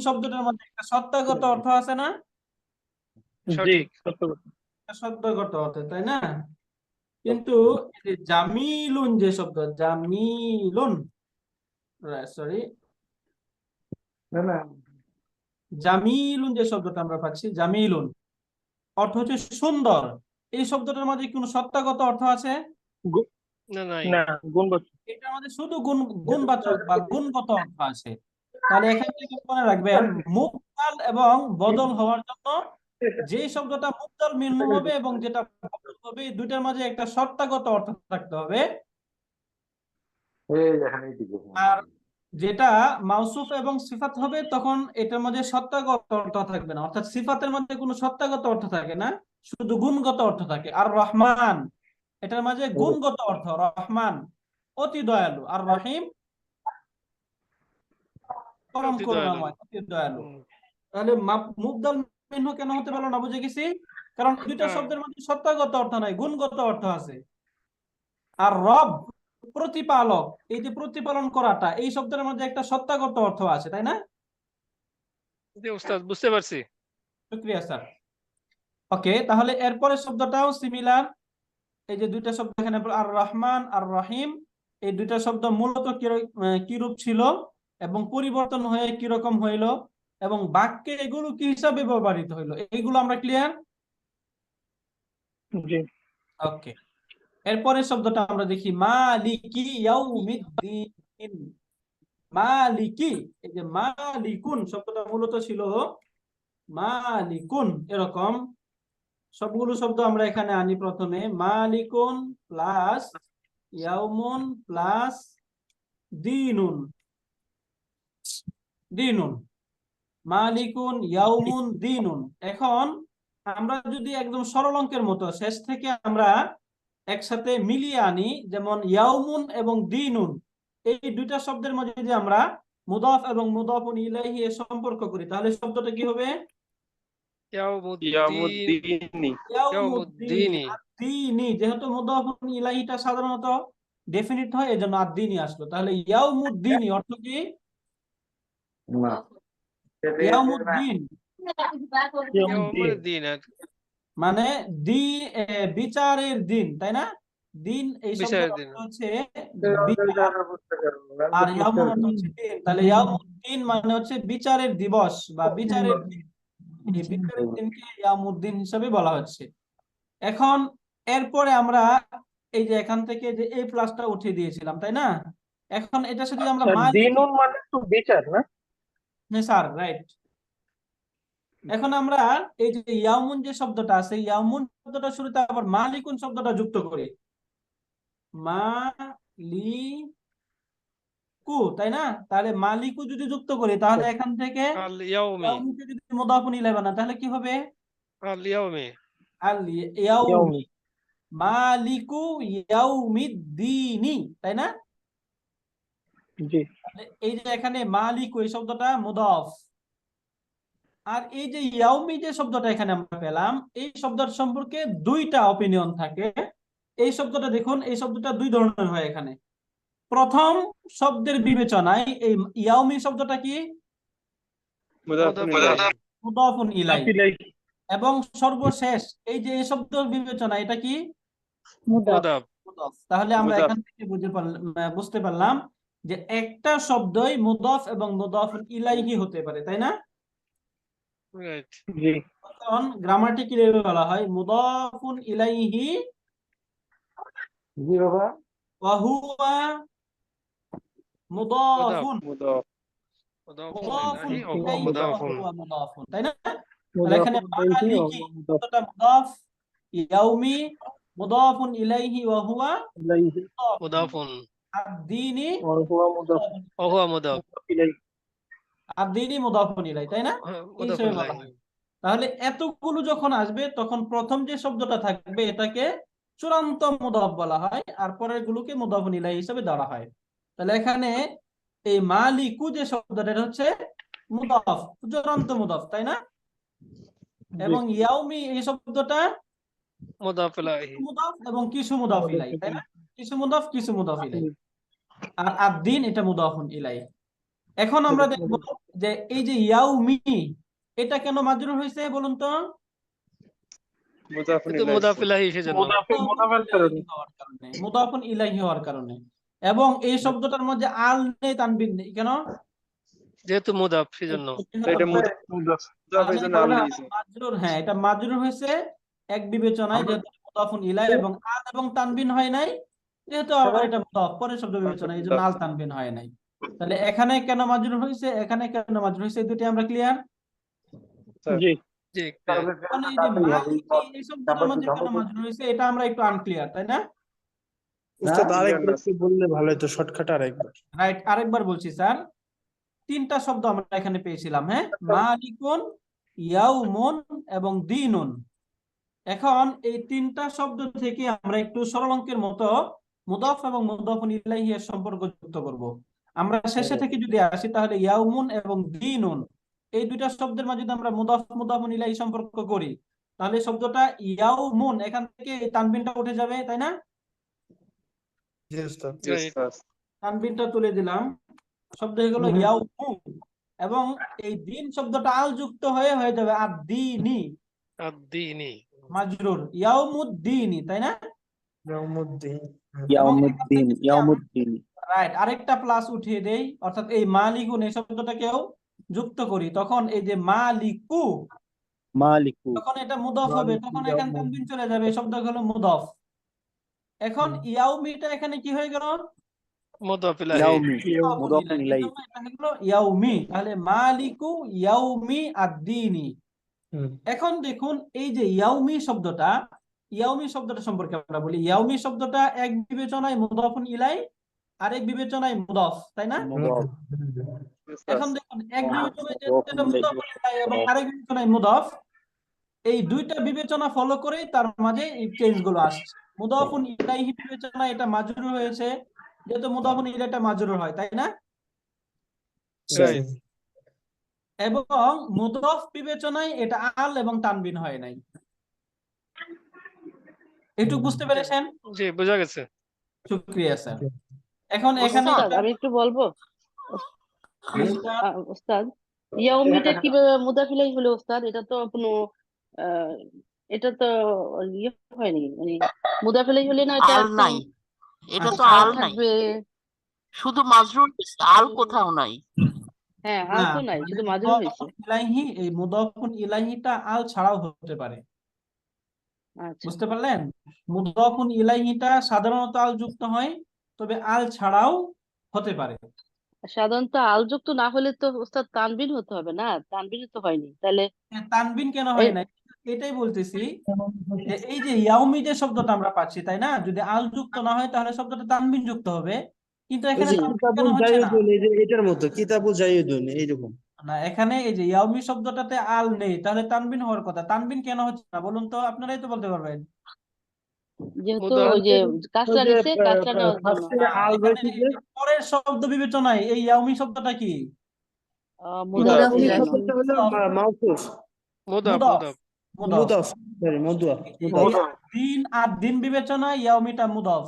শব্দটার মধ্যে একটা সত্তাগত অর্থ আছে না? সত্তাগত অর্থ, তাই না? কিন্তু জামিলুন যে শব্দ, জামিলুন, সরি, জামিলুন যে শব্দটা আমরা পাচ্ছি, জামিলুন অর্থ হচ্ছে সুন্দর। এই শব্দটার মধ্যে কোনো সত্তাগত অর্থ আছে? না, গুণবাচক। এটার মধ্যে শুধু গুণবাচক বা গুণগত অর্থ আছে। তাহলে এখান থেকে মনে রাখবেন, মুবদাল এবং বদল হওয়ার জন্য যে শব্দটা মুবদাল মিনহু হবে এবং যেটা বদল হবে, এই দুইটার মাঝে একটা সত্তাগত অর্থ থাকতে হবে। আর যেটা মাউসুফ এবং সিফাত হবে তখন এটার মধ্যে সত্তাগত অর্থ থাকবে না, অর্থাৎ সিফাতের মধ্যে কোনো সত্তাগত অর্থ থাকে না, শুধু গুণগত অর্থ থাকে। আর রহমান এটার মাঝে গুণগত অর্থ, রহমান অতি দয়ালু, আর রহিম পরম করুণাময়, অতি দয়ালু। তাহলে মুবদাল মিনহু কেন হতে পারলো না, বুঝে গেছি? কারণ দুইটা শব্দের মধ্যে সত্তাগত অর্থ নাই, গুণগত অর্থ আছে। আর রব, প্রতিপালক, এই যে প্রতিপালন করাটা, এই শব্দের মধ্যে একটা সত্তাগত অর্থ আছে, তাই না? জি উস্তাদ, বুঝতে পারছি। শুকরিয়া স্যার। ওকে, তাহলে এরপরের শব্দটাও সিমিলার। এই যে দুইটা শব্দ এখানে আর রহমান আর রহিম, এই দুইটা শব্দ মূলত কি রূপ ছিল এবং পরিবর্তন হয়ে কিরকম হইলো এবং বাক্যে এগুলো কি হিসাবে ব্যবহৃত হইলো, এইগুলো আমরা ক্লিয়ার। জি ওকে, এরপরের শব্দটা আমরা দেখি মালিকি ইয়াউমিদ্দিন। মালিকি, এই যে মালিকুন শব্দটা মূলত ছিল মালিকুন, এরকম সবগুলো শব্দ আমরা এখানে আনি। প্রথমে মালিকুন প্লাস ইয়াউমুন প্লাস দিনুন, দিনুন, মালিকুন ইয়াউমুন দিনুন। এখন আমরা যদি একদম সরল অঙ্কের মতো শেষ থেকে আমরা একসাথে মিলিয়ে আনি, যেমন ইয়াউমুন এবং দিনুন, এই দুইটা শব্দের মধ্যে যদি আমরা মুদাফ এবং মুদাফুন ইলাইহি এর সম্পর্ক করি, তাহলে শব্দটা কি হবে? ইয়ামুদ্দিনি। ইয়াউমুদ্দিনি। আদ-দীনি, যেহেতু মুদাফুন ইলাইহিটা সাধারণত ডেফিনিট হয়, এজন্য আদ-দীনি আসলো। তাহলে ইয়াউমুদ্দিনি অর্থ কি? ইয়াউমুদ্দিন ইয়াউমুদ্দিন মানে বিচারের দিন, তাই না? দিন এই শব্দের বিচারের দিন। অর্থ হচ্ছে বিচার, আর ইয়াউমুন অর্থ হচ্ছে দিন। তাহলে ইয়াউমুদ্দিন মানে হচ্ছে বিচারের দিবস বা বিচারের দিন। এই বিচারের দিনকে ইয়াউমুদ্দিন হিসেবে বলা হচ্ছে। এখন এরপরে আমরা এই যে এখান থেকে যে এই প্লাসটা উঠিয়ে দিয়েছিলাম, তাই না? এখন এটার সাথে আমরা দিনুন মানে তো বিচার না? Sir right. এখন আমরা এই যে ইয়াউমুন যে শব্দটা আছে, ইয়াউমুন শব্দটা শুরুতে আবার মালিকুন শব্দটা যুক্ত করি, মালিকু, তাই না? তাহলে মালিকু যদি যুক্ত করি, তাহলে এখান থেকে আল ইয়াউমি। ইয়াউমিকে যদি মুদাফুন ইলাইহি বানাই, তাহলে কি হবে? আল ইয়াউমি। আল ইয়াউমি, মালিকু ইয়াউমিদ্দিনি, তাই না? জি তাহলে এই যে এখানে মালিকু এই শব্দটা মুদাফ, আর এই যে ইয়াউমি যে শব্দটা এখানে আমরা পেলাম, এই শব্দটার সম্পর্কে দুইটা অপিনিয়ন থাকে। এই শব্দটা দেখুন, এই শব্দটা দুই ধরনের হয় এখানে। প্রথম শব্দের বিবেচনায় এই ইয়াউমি শব্দটা কি? মুদাফুন ইলাইহি। এবং সর্বশেষ এই যে এই শব্দের বিবেচনা, এটা কি? মুদাফ। মুদাফ। তাহলে আমরা এখান থেকে বুঝতে পারলাম যে একটা শব্দই মুদাফ এবং মুদাফুন ইলাইহি হতে পারে, তাই না? রাইট। জি তখন গ্রামাটিক্যালি বলা হয় মুদাফুন ইলাইহি জি বাবা। ওয়া হুয়া মুদাফুন, মুদাফ মুদাফুন ইলাইহি ওয়া হুয়া ইলাইহি ওয়া মুদাফুন। হুয়া মুদাফুন, তাই না? তাহলে এখানে মালিকি শব্দটা মুদাফ, ইয়াউমি মুদাফুন ইলাইহি ওয়া হুয়া মুদাফুন। আদ-দীনি ওয়া হুয়া মুদাফ। আদ-দীনি মুদাফুন ইলাইহি, তাই না? এই মুদাফুন হিসেবে বলা ইলাইহি। হয়। তাহলে এতগুলো যখন আসবে, তখন প্রথম যে শব্দটা থাকবে এটাকে চূড়ান্ত মুদাফ বলা হয়, আর পরের গুলোকে মুদাফুন ইলাইহি হিসেবে ধরা হয়। তাহলে এখানে এই মালিকু যে শব্দটা, এটা হচ্ছে মুদাফ, চূড়ান্ত মুদাফ, তাই না? এবং ইয়াউমি এই শব্দটা মুদাফ ইলাইহি। মুদাফ এবং কিছু মুদাফ ইলাইহি, তাই না? কিছু মুদাফ কিছু মুদাফ ইলাইহি। আর আদ-দীন এটা মুদাফুন ইলাইহি। এখন আমরা দেখব যে এই যে ইয়াউমি, এটা কেন মাজরুর হয়েছে বলুন তো? কিন্তু মুদাফ ইলাইহি সেজন্য। মুদাফুন ইলাইহি হওয়ার কারণে। এবং এই শব্দটার মধ্যে আল নেই, তানবিন নেই, কেন? যেহেতু মুদাফ সেজন্য। মাজরুর, হ্যাঁ এটা মাজরুর হয়েছে এক বিবেচনায়, যেহেতু মুদাফুন ইলাইহি এবং আল এবং তানবিন হয় নাই, যেহেতু আবার এটা মুদাফ পরের শব্দ বিবেচনায়, এই জন্য আল তানবিন হয় নাই। তাহলে এখানে কেন মাজরুর হয়েছে, এখানে কেন মাজরুর হয়েছে, এই দুটি আমরা ক্লিয়ার? জি জি। মানে এই যে মালিকি এই শব্দটার মধ্যে কেন মাজরুর হয়েছে, এটা আমরা একটু আনক্লিয়ার, তাই না? উস্তাদ আরেকবার একটু বললে ভালো হতো, শর্টকাট আরেকবার। রাইট, আরেকবার বলছি স্যার। তিনটা শব্দ আমরা এখানে পেয়েছিলাম, হ্যাঁ, মালিকুন, ইয়াউমুন এবং দিনুন। এখন এই তিনটা শব্দ থেকে আমরা একটু সরল অঙ্কের মতো মুদাফ এবং মুদাফুন ইলাইহি এর সম্পর্ক যুক্ত করব। আমরা শেষে থেকে যদি আসি, তাহলে ইয়াউমুন এবং দিনুন এই দুইটা শব্দের মাঝে যদি আমরা মুদাফ মুদাফুন ইলাইহি সম্পর্ক করি, তাহলে শব্দটা ইয়াউমুন এখান থেকে এই তানবিনটা উঠে যাবে, তাই না? জি উস্তাদ। Right. তানবিনটা তুলে দিলাম, শব্দ হয়ে গেল ইয়াউমু, এবং এই দিন শব্দটা আল যুক্ত হয়ে যাবে আদ-দীনি, আদ-দীনি। মাজরুর ইয়াউমুদ্দিনি, তাই না? ইয়াউমুদ্দিন। এবং এখান ইয়াউমুদ্দিন, থেকে ইয়াউমুদ্দিন। রাইট, আরেকটা প্লাস উঠিয়ে দেই, অর্থাৎ এই মালিকুন এই শব্দটাকেও যুক্ত করি, তখন এই যে মালিকু, মালিকু। তখন এটা মুদফ হবে, তখন এখানে তানবিন চলে যাবে, এই শব্দ হলো মুদফ। এখন ইয়াউমিটা এখানে কি হয়ে গেল? মুদাফ ইলাইহি। ইয়াউমি, মুদাফুন মুদাফুন ইলাইহি, ইলাইহি। এজন্য এটা হলো ইয়াউমি, তাহলে মালিকু ইয়াউমি আদ-দীনি। এখন দেখুন এই যে ইয়াউমি শব্দটা সম্পর্কে আমরা বলি, ইয়াউমি শব্দটা এক বিবেচনায় মুদাফুন ইলাই, আরেক বিবেচনায় মুদাফ, তাই না? মুদাফ। এখন দেখুন এক বিবেচনায় যেটা মুদাফুন ইলাই এবং আরেক বিবেচনায় মুদাফ, এই দুইটা বিবেচনা ফলো করে তার মাঝে এই চেঞ্জ গুলো আসছে। মুদাফুন ইলাইহি বিবেচনায় এটা মাজরুর হয়েছে, যেহেতু মুদাফুন ইলাইটা মাজরুর হয়, তাই না? Right. এবং মুদাফ বিবেচনায় এটা আল এবং তানবিন হয় নাই। একটু বুঝতে পেরেছেন? জি, বোঝা গেছে। শুকরিয়া স্যার। এখন এখানে ওস্তাদ আমি একটু বলবো উস্তাদ, ওস্তাদ, ইয়াউমিটা কিভাবে মুদাফ ইলাইহি হলো ওস্তাদ? এটা তো কোনো এটা তো ইয়ে হয়নি, মানে মুদাফ ইলাইহি হলে না এটা আল একদম নাই, এটা তো আল আল নাই, থাকবে। শুধু মাজরুর, আল কোথাও নাই। হ্যাঁ, আল না, তো নাই, শুধু মাজরুর হয়েছে। মুদাফুন ইলাইহি, এই মুদাফুন ইলাইহিটা আল ছাড়াও হতে পারে, আচ্ছা, বুঝতে পারলেন? মুদাফুন ইলাইহিটা সাধারণত আল যুক্ত হয়, তবে আল ছাড়াও হতে পারে। সাধারণত আল যুক্ত না হলে তো ওস্তাদ তানবিন হতে হবে না, তানবিন তো হয়নি, তাহলে তানবিন কেন এই হয় না এটাই বলতেছি, যে এই যে ইয়াউমি যে শব্দটা আমরা পাচ্ছি, তাই না? যদি আল যুক্ত না হয় তাহলে শব্দটা তানবিন যুক্ত হবে, কিন্তু এখানে তানবিন কেন কিতাবুল হচ্ছে না? জাইদুন, এই যে এটার মতো কিতাবুল জাইদুন এইরকম। না, এখানে এই যে ইয়াউমি শব্দটাতে আল নেই, তাহলে তানবিন হওয়ার কথা, তানবিন কেন হচ্ছে না বলুন তো, আপনারাই তো বলতে পারবেন। যেহেতু ওই যে কাসরা নিচে, কাসরা নেওয়ার জন্য। না, আল এখানে রয়েছে এই যে পরের শব্দ বিবেচনায় এই ইয়াউমি শব্দটা কি? মুদাফ মুদাফ ইলাইহি। শব্দটা হলো মাউসুফ, মুদাফ, মুদাফ, মুদাফ। মুদাফ। মুদাফ, সরি মুদাফ, দিন আর দিন বিবেচনায় ইয়াউমিটা মুদাফ,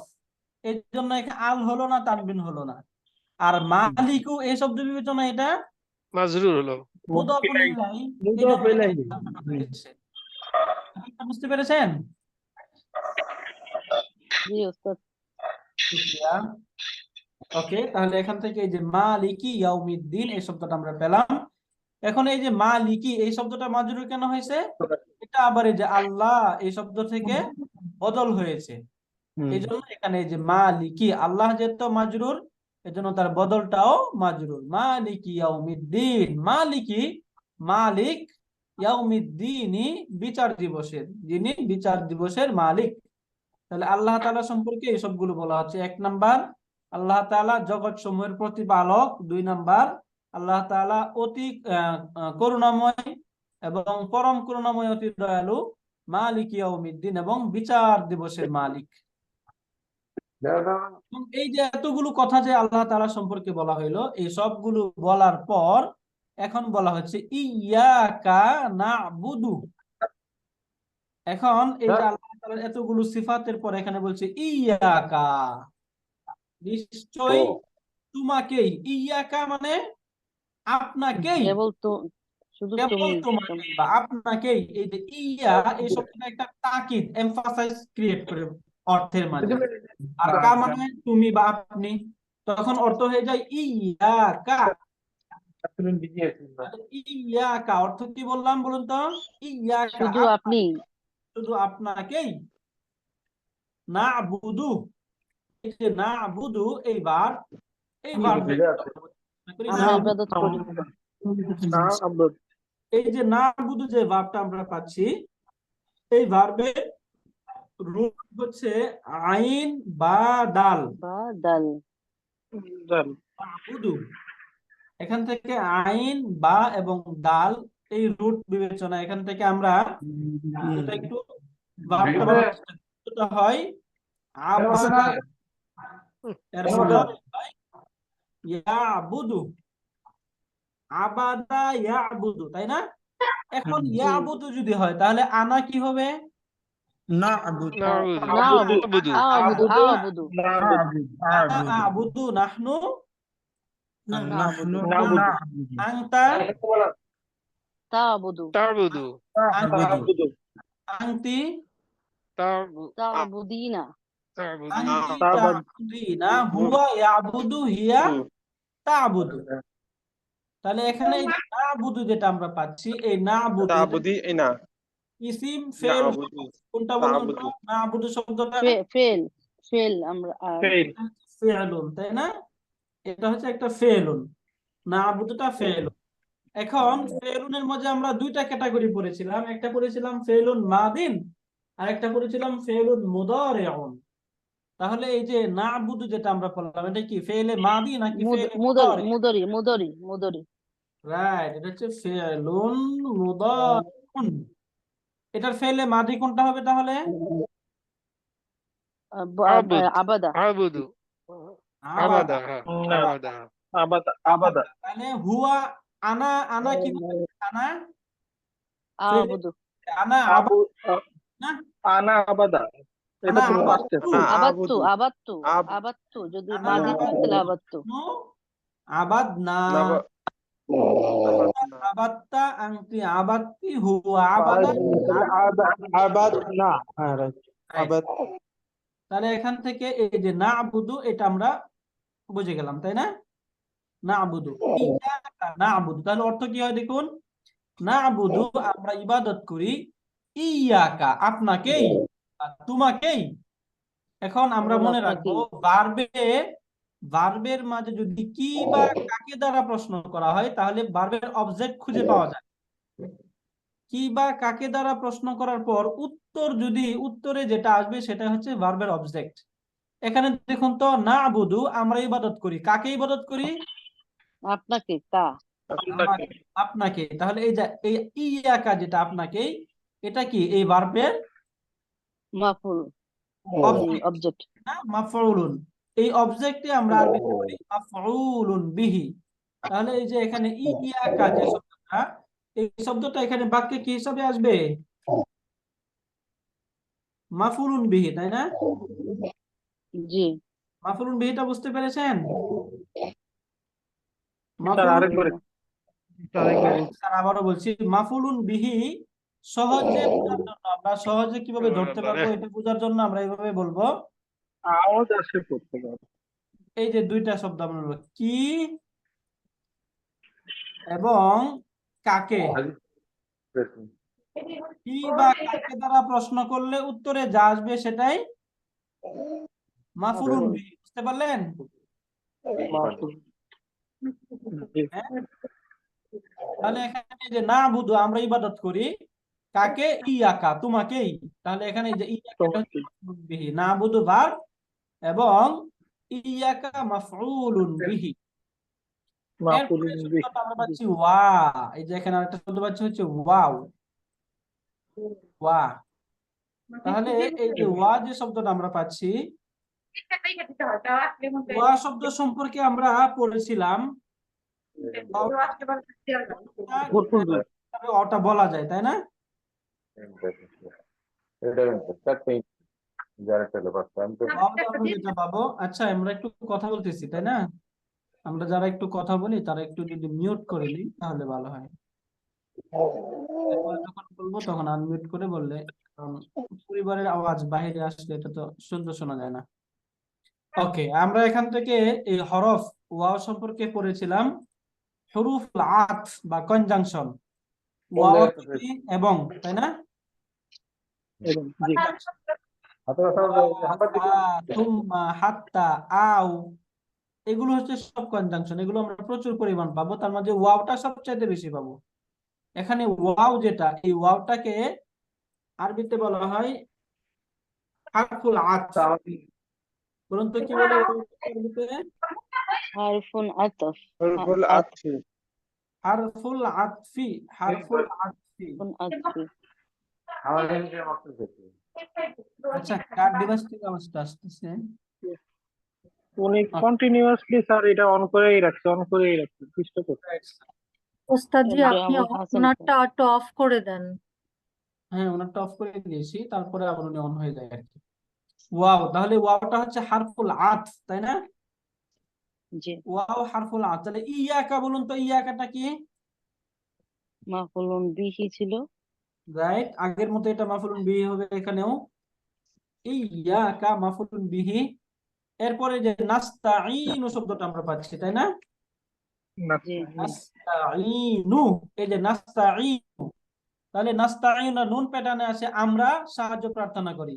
এই জন্য এখানে আল হলো না, তানবিন হলো না। আর মালিকু এই শব্দ বিবেচনায় এটা মাজরুর হলো। মুদাফুন ইলাইহি, এই মুদাফ জন্য ইলাইহি। হয়েছে। এটা বুঝতে পেরেছেন? জি ওস্তাদ। শুকরিয়া। ওকে, তাহলে এখান থেকে এই যে মালিকি ইয়াউমিদ্দিন এই শব্দটা আমরা পেলাম। এখন এই যে মালিকি এই শব্দটা মাজরুর কেন হয়েছে? এটা আবার এই যে আল্লাহ এই শব্দ থেকে বদল হয়েছে, এই জন্য এখানে এই যে মালিকি, আল্লাহ যেহেতু মাজরুর, এজন্য তার বদলটাও মাজরুর। মালিকি ইয়াউমিদ্দিন, মালিকি মালিক, ইয়াউমিদ্দিনি বিচার দিবসের, যিনি বিচার দিবসের মালিক। তাহলে আল্লাহ তাআলা সম্পর্কে এই সবগুলো বলা হচ্ছে। 1 নাম্বার, আল্লাহ তাআলা জগৎ সমূহের প্রতিপালক। 2 নাম্বার, আল্লাহ তাআলা অতি করুণাময় এবং পরম করুণাময়, অতি দয়ালু, মালিক ইয়াউমিদ্দিন এবং বিচার দিবসের মালিক। এবং এই যে এতগুলো কথা যে আল্লাহ তাআলা সম্পর্কে বলা হইলো, এই সবগুলো বলার পর এখন বলা হচ্ছে ইয়াকা না'বুদু। এখন এই যে আল্লাহ তাআলার এতগুলো সিফাতের পর এখানে বলছে ইয়াকা, নিশ্চয়ই তোমাকেই, ইয়াকা মানে আপনাকেই, কেবল তো, শুধু কেবল তুমি। তোমাকেই বা আপনাকেই। এই যে ইয়া এই শব্দটা একটা তাকিদ, এমফাসাইজ ক্রিয়েট করে অর্থের মাঝে। আর কা মানে তুমি বা আপনি, তখন অর্থ হয়ে যায় ইয়াকা। ইয়াকা অর্থ কি বললাম বলুন তো? ইয়াকা শুধু আপনি। শুধু আপনাকেই। না'বুদু, এই যে না'বুদু এই ভার্ব, এই ভার্ব আমরা ইবাদত করি। এই যে না'বুদু যে ভার্বটা আমরা পাচ্ছি, এই ভার্বের রূপ হচ্ছে আইন বা দাল। বা দাল। না'বুদু, এখান থেকে আইন বা এবং দাল এই রুট বিবেচনা, এখান থেকে আমরা এটা একটু ভার্বটা বলার চেষ্টা হয় আবাদা, এর মুদারি হয় ইয়াবুদু, আবাদা ইয়াবুদু, তাই না? এখন ইয়াবুদু যদি হয় তাহলে আনা কি হবে? না'বুদু না'বুদু আ'বুদু আ'বুদু নাহনু নাহনু না'বুদু না'বুদু আনতা তা'বুদু তা'বুদু তা'বুদু আনতি তা'বুদিনা আনতি তা'বাদ তা'বুদিনা হুয়া ইয়াবুদু হিয়া তা'বুদু। তাহলে এখানে এই যে না'বুদু যেটা আমরা পাচ্ছি, এই না'বুদু এটা তাবুদি এই না ইসিম ফেল নাবুদু কোনটা বলুন তো? তাবুদু না'বুদু শব্দটা ফেল আমরা ফেইল ফেলুন, তাই না? এটা হচ্ছে একটা ফেলুন, না'বুদুটা ফেলুন। এখন ফেলুনের মধ্যে আমরা দুইটা ক্যাটাগরি পড়েছিলাম, একটা পড়েছিলাম ফেলুন মাদিন আর একটা পড়েছিলাম ফেলুন মুদারিউন। তাহলে এই যে না'বুদু যেটা আমরা পড়লাম, এটা কি ফেলে মাদি নাকি ফেলে মুদারি? মুদরি রাইট, এটা হচ্ছে ফেলুন মুদারিউন। এটার ফেলে মাদি কোনটা হবে তাহলে? আবাদা আ'বুদু আবাদা। না আবাদা তাহলে হুয়া আনা কি হবে? আনা আ'বুদু আনা আবু না আনা আবাদা এটা আনা তো আবাদতু আবাত্তু আব- আবাত্তু যদি আনা মাদি থাকে তাহলে আবাত্তু আবাদনা নাবা আবাত্তা আনতি আবাত্তি হুয়া আবাদা। আবাদ না, হ্যাঁ রাইট, আবাদ। তাহলে এখান থেকে এই যে না'বুদু এটা আমরা বুঝে গেলাম, তাই না? না'বুদু ইয়াকা না'বুদু, তাহলে অর্থ কি হয় দেখুন, না'বুদু আমরা ইবাদত করি, ইয়াকা আপনাকেই বা তোমাকেই। এখন আমরা মনে রাখবো ভার্বের মাঝে যদি কি বা কাকে দ্বারা প্রশ্ন করা হয় তাহলে ভার্বের অবজেক্ট খুঁজে পাওয়া যায়। কি বা কাকে দ্বারা প্রশ্ন করার পর উত্তরে যেটা আসবে সেটা হচ্ছে ভার্বের অবজেক্ট। এখানে দেখুন তো, না'বুদু আমরা ইবাদত করি, কাকে ইবাদত করি? আপনাকে আপনাকে। তাহলে এই যে এই ইয়াকা যেটা আপনাকেই, এটা কি এই ভার্বের মাফুল অবজেক্ট মাফউলুন। এই অবজেক্টে আমরা আরবিতে বলি মাফউলুন বিহি। তাহলে এই যে এখানে ইয়াকা যে শব্দটা, এই শব্দটা এখানে বাক্যে কি হিসাবে আসবে? মাফউলুন বিহি, তাই না? জি মাফউলুন বিহিটা বুঝতে পেরেছেন? স্যার আরেকবার স্যার আবারও বলছি, মাফউলুন বিহি সহজে বোঝার জন্য, আমরা সহজে কিভাবে ধরতে পারবো এটা বোঝার জন্য আমরা এইভাবে বলবো, আওয়াজ আসে করতে পারে এই যে দুইটা শব্দ আমরা বলবো, কি এবং কাকে। কি বা কাকে দ্বারা প্রশ্ন করলে উত্তরে যা আসবে সেটাই মাফউলুন বিহি। বুঝতে পারলেন? হ্যাঁ? তাহলে এখানে যে না'বুদু আমরা ইবাদত করি কাকে? ইয়াকা তোমাকেই। তাহলে এখানে যে ইয়াকা হচ্ছে মাফউলুন বিহি, না'বুদু ভার্ব এবং ইয়াকা মাফউলুন বিহি। এরপরে শব্দটা আমরা পাচ্ছি ওয়া। এই যে এখানে আরেকটা শব্দ পাচ্ছি হচ্ছে ওয়াও, ওয়া। তাহলে এই যে ওয়া যে শব্দটা আমরা পাচ্ছি, ওয়া শব্দ সম্পর্কে আমরা পড়েছিলাম ওটা বলা যায়, তাই না? আমরা যেটা পাবো, আচ্ছা আমরা একটু কথা বলতেছি তাই না? আমরা যারা একটু কথা বলি তারা একটু যদি মিউট করে নিই তাহলে ভালো হয়। এরপরে যখন বলবো তখন আনমিউট করে বললে, কারণ পরিবারের আওয়াজ বাইরে আসলে এটা তো সুন্দর শোনা যায় না। ওকে, আমরা এখান থেকে এই হরফ ওয়াও সম্পর্কে পড়েছিলাম হুরুফ আতফ বা কনজাংশন। ওয়াও অর্থ কি? এবং, তাই না? তুম্মা হাত্তা আও, এগুলো হচ্ছে সব কনজাংশন, এগুলো আমরা প্রচুর পরিমাণ পাবো, তার মাঝে ওয়াওটা সবচাইতে বেশি পাবো। এখানে ওয়াও যেটা, এই ওয়াওটাকে আরবিতে বলা হয় হারফুল আতফ। বলুন তো কি বলে আরবিতে? হারফুন আতফ হারফুল আতফি, হারফুল আতফি। আচ্ছা, কার ডিভাইস থেকে আওয়াজটা আসতেছে? উনি কন্টিনিউয়াসলি স্যার এটা অন করেই রাখছে ডিস্টার্ব করছে ওস্তাদ জি আপনি ওনারটা একটু অফ করে দেন। হ্যাঁ, ওনারটা অফ করে দিয়েছি, তারপরে আবার উনি অন হয়ে যায় আর কি। ওয়াও, তাহলে ওয়াওটা হচ্ছে হারফুল আতফ, তাই না? জি, ওয়াও হারফুল আতফ। তাহলে ইয়াকা বলুন তো, ইয়াকাটা কি? মাফউলুন বিহি ছিল। রাইট, আগের মতো এটা মাফুলুন বিহি হবে এখানেও। ইয়াকা মাফুলুন বিহি। এরপরে যে নাস্তাঈনু শব্দটা আমরা পাচ্ছি, তাই না? জি, নাস্তাঈনু, এই যে নাস্তাঈনু, তাহলে নাস্তাঈনু নুন প্যাটার্নে আছে আমরা সাহায্য প্রার্থনা করি।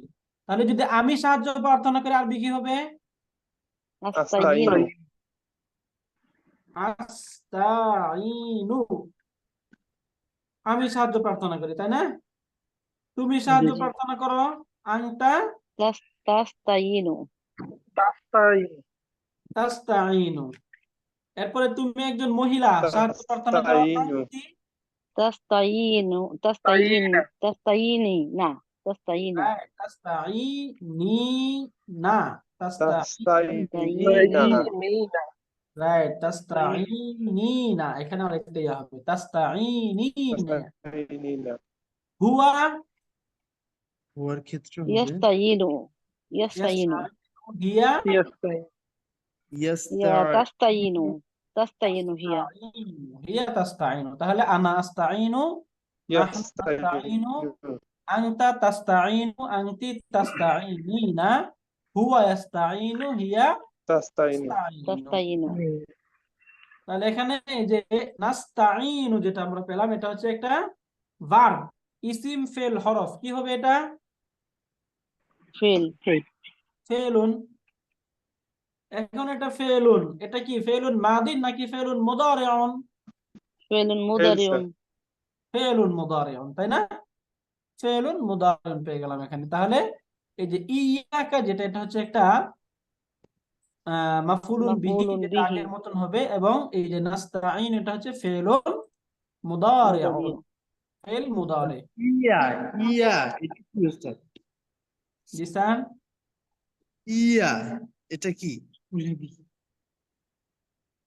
তাহলে যদি আমি সাহায্য প্রার্থনা করি আরবি কি হবে? আস্তাইনু। আস্তাঈনু, আমি সাহায্য প্রার্থনা করি, তাই না? তুমি জি সাহায্য জি। প্রার্থনা করো, আনতা তাস্তাইনু। তাস্তাঈনু। এরপরে তুমি একজন মহিলা, সাহায্য প্রার্থনা করো, আনতি তাস্তাইনু, তাস্তাইনি না, তাস্তাইনু, তাস্তাঈনিনা, তাস্তাইনি, রাইট, তাস্তাঈনিনা, এখানে আরেকটা ইয়া হবে, তাস্তাঈনিনা। হুয়া হওয়ার ক্ষেত্রে হবে ইয়াস্তাইনু, ইয়াস্তাইনু, হিয়া ইয়া তাস্তাইনু, তাস্তাইনু হিয়া। হিয়া তাস্তাঈনু। তাহলে আনা আস্তাঈনু, নাহনু নাস্তাঈনু, আনতা তাস্তাঈনু, আনতি তাস্তাঈনিনা, হুয়া ইয়াস্তাঈনু, হিয়া তাস্তাঈনু। তাস্তাইনু। তাহলে এখানে এই যে নাস্তাঈনু যেটা আমরা পেলাম, এটা হচ্ছে একটা ভার্ব, ইসিম ফেল হরফ। কি হবে এটা? ফেল। ফেলুন। এখন এটা ফেলুন, এটা কি ফেলুন মাদিন নাকি ফেলুন মুদারিউন? ফেলুন মুদারিউন। ফেলুন মুদারিউন, তাই না? ফেলুন মুদারিউন পেয়ে গেলাম এখানে। তাহলে এই যে ইয়াকা যেটা, এটা হচ্ছে একটা মাফউলুন বিহি, মাফউলুন যেটা বিহি, আগের মতন হবে, এবং এই যে নাস্তাঈন এটা হচ্ছে ফেলুন মুদারিউন, মুদারিউ। ফেল মুদারি। ইয়া, ইয়া এটা কি উস্তাদ? জি স্যার। ইয়া এটা কি?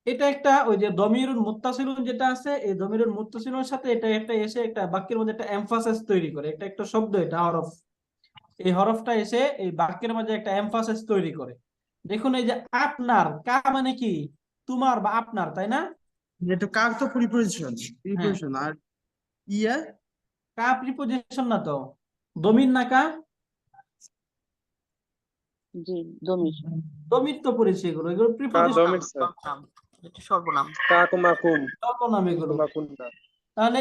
এটা একটা ওই যে দমিরুল মুত্তাসিলুন যেটা আছে, এই দমিরুল মুত্তাসিলুনের সাথে এটা একটা এসে একটা বাক্যের মধ্যে একটা এমফাসিস তৈরি করে। এটা একটা শব্দ, এটা হরফ। এই হরফটা এসে এই বাক্যের মাঝে একটা এমফাসিস তৈরি করে। দেখুন এই যে আপনার, কা মানে কি? তোমার বা আপনার, তাই না? এটা কার তো প্রিপোজিশন, হ্যাঁ, আর ইয়া কা প্রিপোজিশন না তো, দমির না কা? জি, দমির। দমির তো পড়েছি, এগুলো এগুলো প্রিপোজিশন, সর্বনাম, এটা সর্বনাম। সর্বনাম এগুলো। তাহলে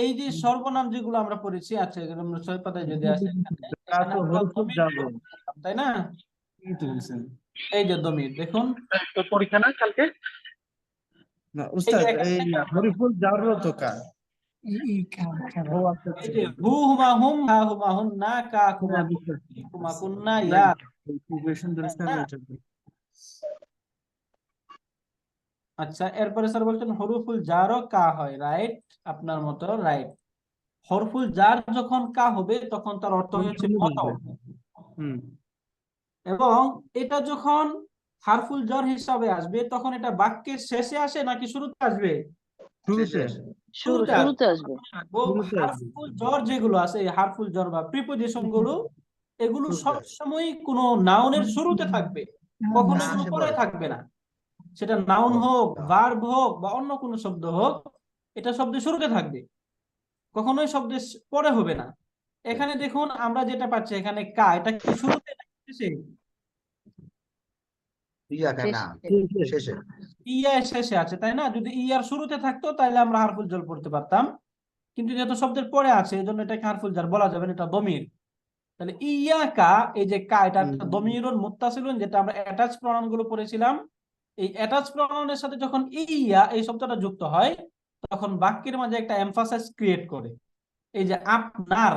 এই যে সর্বনাম যেগুলো আমরা পড়েছি, আচ্ছা এগুলো আমরা 6 পাতায় যদি আসে এখানে আমরা দমির পড়লাম, তাই না? এই যে দমির দেখুন, পরীক্ষা না কালকে? না এই যে উস্তাদ, এখানে এই হরিফুল জারর তো কার? ও আচ্ছা এই যে হু হুমা হুম, হা হুমা হুন না, কা কুমা কুমা কুন্না, ইয়া, প্রিপারেশন তাই দরকার না? না এটা। আচ্ছা, এরপরে স্যার বলছেন হরফুল জারও কা হয়, রাইট, আপনার মতো রাইট। হরফুল জার যখন কা হবে তখন তার অর্থ হচ্ছে মতো, হুম, এবং এটা যখন হারফুল জার হিসাবে আসবে তখন এটা বাক্যের শেষে আসে নাকি শুরুতে আসবে? শুরুতে শুরুতে আসবে। শুরুতে আসবে। শুরুতে আসবে। হারফুল জর যেগুলো আছে, এই হারফুল জর বা প্রিপোজিশন গুলো, এগুলো সব সময় কোনো নাউনের শুরুতে থাকবে, কখনো এগুলো পরে থাকবে না। সেটা নাউন হোক, ভার্ব হোক, বা অন্য কোনো শব্দ হোক, এটা শব্দের শুরুতে থাকবে, কখনোই শব্দের পরে হবে না। এখানে দেখুন আমরা যেটা পাচ্ছি এখানে কা, এটা কি শুরুতে নাকি শেষে? শেষে। ইয়া শেষে আছে, তাই না? যদি ইয়ার শুরুতে থাকতো তাহলে আমরা হারফুল জর পড়তে পারতাম, কিন্তু যেহেতু শব্দের পরে আছে এই জন্য এটাকে হারফুল জার বলা যাবে না, এটা দমির। তাহলে ইয়া কা, এই যে কা, এটা একটা দমিরুন মুত্তাসিলুন, যেটা আমরা অ্যাটাচ প্রনাউন গুলো পড়েছিলাম। এই অ্যাটাচ প্রনাউনের সাথে যখন ইয়া এই শব্দটা যুক্ত হয় তখন বাক্যের মাঝে একটা এমফাসাইজ ক্রিয়েট করে। এই যে আপনার,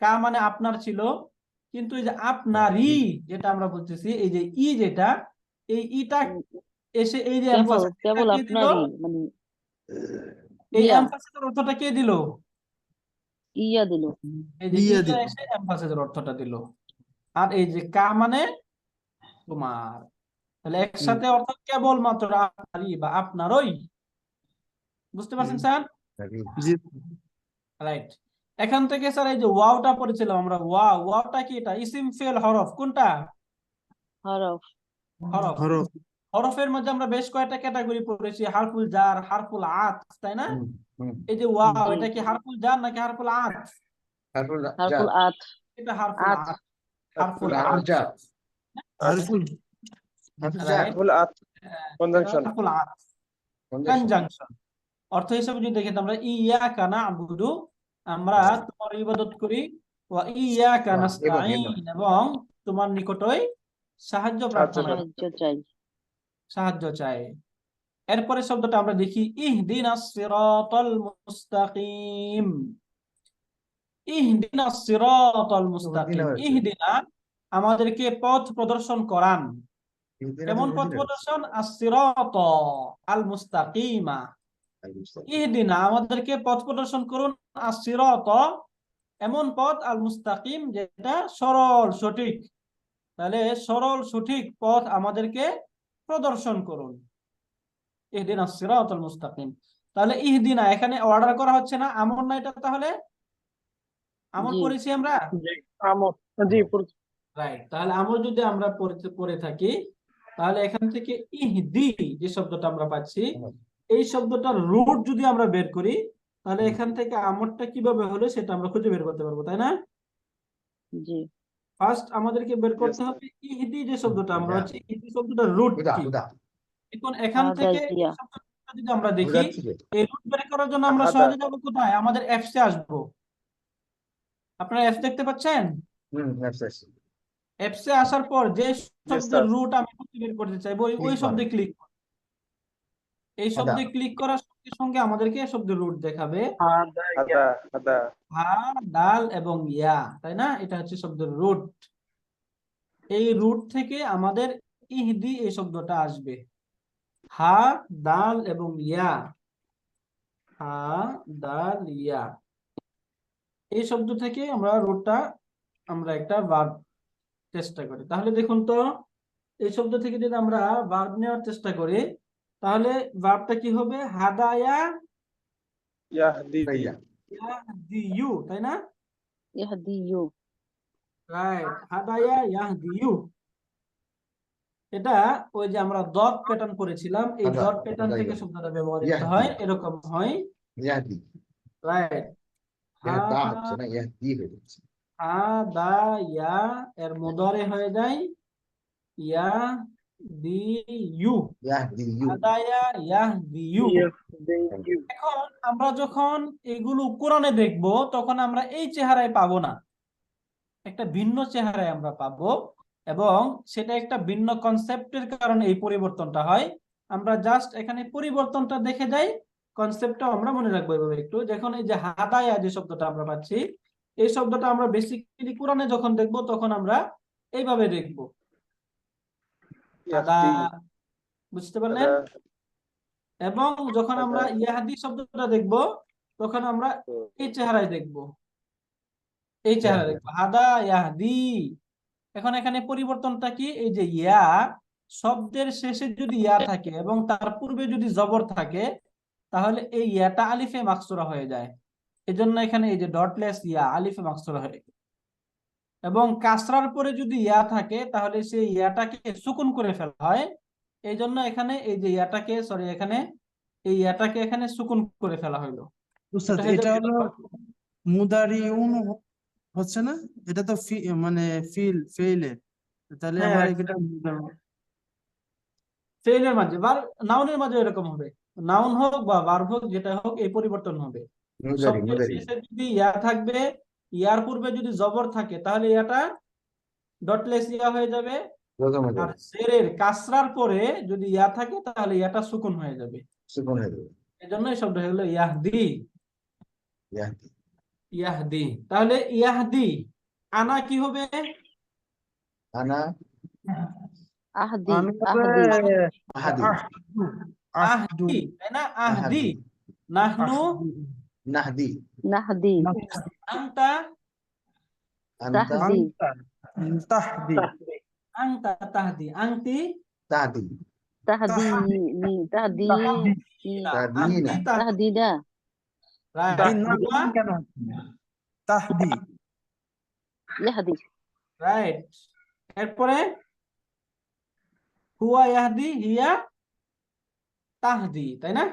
কা মানে আপনার ছিল, কিন্তু এই যে আপনারই যেটা আমরা বলতেছি, এই যে ই যেটা, এই ইটা এসে এই যে কেবল এমফাসাইজ কেবল কে দিল, আপনারই, মানে এই ইয়া, এমফাসাইজের অর্থটা কে দিল? ইয়া দিল। এই যে ইয়া ইটা দিল। এসে এমফাসাইজের অর্থটা দিল। আর এই যে কা মানে তোমার, তাহলে একসাথে অর্থ কেবলমাত্র আপনারই বা আপনারই। বুঝতে পারছেন স্যার? জি। রাইট। এখান থেকে স্যার এই যে ওয়াওটা পড়েছিলাম আমরা, ওয়াওটা কি? এটা ইসিম ফেল হরফ, কোনটা? হরফ। হরফ। হরফ। হরফের মধ্যে আমরা বেশ কয়েকটা ক্যাটাগরি পড়েছি, হারফুল জার, হারফুল আতফ, তাই না? এই যে ওয়াও, জি। এটা কি হারফুল জার নাকি হারফুল আতফ? হারফুল আত। এটা হারফুল আত। আতফ। হারফুল আতফ, হারফুল রাইট? ফুল আত কনজাংশন হারফুল আতফ, কনজাংশন। অর্থ হিসেবে যদি দেখি আমরা ইয়াকা না'বুদু, আমরা তোমার ইবাদত করি, ওয়া ইয়াকা নাস্তাঈন, এবং তোমার নিকটই সাহায্য প্রার্থনা করি, সাহায্য চাই। সাহায্য চাই। এরপরে শব্দটা আমরা দেখি ইহদিনাস সিরাতাল মুস্তাকিম। ইহদিনাস সিরাতাল মুস্তাকিম, ইহদিনা আমাদেরকে পথ প্রদর্শন করান। কেমন পথ প্রদর্শন? আস-সিরাত আল মুস্তাকিমা। ইহদিনা আমাদেরকে পথ প্রদর্শন করুন, আস-সিরাত এমন পথ, আল মুস্তাকিম যেটা সরল সঠিক। তাহলে সরল সঠিক পথ আমাদেরকে প্রদর্শন করুন, ইহদিনাস সিরাতাল মুস্তাকিম। তাহলে ইহদিনা এখানে অর্ডার করা হচ্ছে না, আমর না এটা, তাহলে আমর জি। পড়েছি আমরা, জি আমর, জি রাইট? তাহলে আমর যদি আমরা পড়ে থাকি, তাহলে এখান থেকে ইহদি যে শব্দটা আমরা পাচ্ছি, এই শব্দটার রুট যদি আমরা বের করি, তাহলে এখান থেকে আমরটা কিভাবে হলো সেটা আমরা খুঁজে বের করতে পারবো, তাই না? জি। ফার্স্ট আমাদেরকে বের করতে হবে ইহদি যে শব্দটা আমরা হচ্ছে, ইহদি শব্দটার রুট কি। এখন এখান থেকে এই হাদাইয়া। শব্দটা যদি আমরা দেখি, এই রুট বের করার জন্য আমরা সহজে যাবো কোথায়? আমাদের এফসে আসবো। আপনারা এফ দেখতে পাচ্ছেন? এফসে আসার পর যে শব্দের রুট আমি খুঁজে বের করতে চাইবো, ওই শব্দে ক্লিক। এই শব্দে ক্লিক করার সঙ্গে সঙ্গে আমাদেরকে শব্দের রুট দেখাবে, হাদা হাদা হা, দাল এবং ইয়া, তাই না? এটা হচ্ছে শব্দের রুট। এই রুট থেকে আমাদের ইহদি এই শব্দটা আসবে, হা, দাল এবং ইয়া, হা, দাল, ইয়া। এই শব্দ থেকে আমরা রুটটা আমরা একটা ভার্ব চেষ্টা করি। তাহলে দেখুন তো, এই শব্দ থেকে যদি আমরা ভার্ব নেওয়ার চেষ্টা করি, তাহলে ভার্বটা কি হবে? হাদায়া ইয়াহদি ইয়াহদিয়ু, তাই না? ইয়াহদিয়ু। রাইট, হাদায়া ইয়াহদিয়ু। এটা ওই যে আমরা ডট প্যাটার্ন করেছিলাম, এই ডট প্যাটার্ন থেকে শব্দটা ব্যবহৃত হয়, এরকম হয়, রাইট? হাদায়া এর মুদারে হয়ে যায় ইয়াহদিয়ু, হাদায়া ইয়াহদিয়ু। এখন আমরা যখন এগুলো কোরআনে দেখব, তখন আমরা এই চেহারায় পাবো না, একটা ভিন্ন চেহারায় আমরা পাবো, এবং সেটা একটা ভিন্ন কনসেপ্টের কারণে এই পরিবর্তনটা হয়। আমরা জাস্ট এখানে পরিবর্তনটা দেখে যাই, কনসেপ্টটা আমরা মনে রাখবো এভাবে একটু। যখন এই যে হাদায়া যে শব্দটা আমরা পাচ্ছি, এই শব্দটা আমরা বেসিক্যালি কোরআনে যখন দেখব, তখন আমরা এইভাবে দেখব, হাদা, বুঝতে পারলেন? এবং যখন আমরা ইয়াহদি শব্দটা দেখব, তখন আমরা এই চেহারায় দেখব, এই চেহারা দেখবো, হাদা ইয়াহদি। এখন এখানে পরিবর্তনটা কি? এই যে ইয়া শব্দের শেষে যদি ইয়া থাকে এবং তার পূর্বে যদি জবর থাকে, তাহলে এই ইয়াটা আলিফে মাকসুরা হয়ে যায়। এজন্য এখানে এই যে ডটলেস ইয়া আলিফে মাকসুরা হয়ে যায়। এবং কাসরার পরে যদি ইয়া থাকে, তাহলে সেই ইয়াটাকে সুকুন করে ফেলা হয়। এই জন্য এখানে এই যে ইয়াটাকে, সরি, এখানে এই ইয়াটাকে এখানে সুকুন করে ফেলা হলো। উস্তাদ এটা হলো মুদারিউন হচ্ছে না? এটা তো মানে ফেইলে, তাহলে হ্যাঁ, আমরা এটা ফেইলের মাঝে, নাউনের মাঝে এরকম হবে, নাউন হোক বা ভার্ব হোক, যেটা হোক, এই পরিবর্তন হবে। শব্দের শেষে যদি ইয়া থাকবে, ইয়ার পূর্বে যদি জবর থাকে, তাহলে ইয়াটা ডটলেস ইয়া হয়ে যাবে। আর জেরের কাসরার পরে যদি ইয়া থাকে, তাহলে ইয়াটা সুকুন হয়ে যাবে। এজন্য এই শব্দ হলো ইয়াহদি, ইয়াহদি। তাহলে ইয়াহদি, আনা কি হবে? আহদি। আমি আহদি। আহদি, তাই না? আহদি। নাহনু নাহদি। আনতা। তাহদি। তাহদি, আনতা তাহদি, আনতি তাহদিনি। তাহদিনা। তাহদিনা। তাহদিনা। রাইট। কেন? তাহদি। ইয়াহদি। রাইট। এরপরে হুয়া ইয়াহদি, হিয়া তাহদি, তাই না?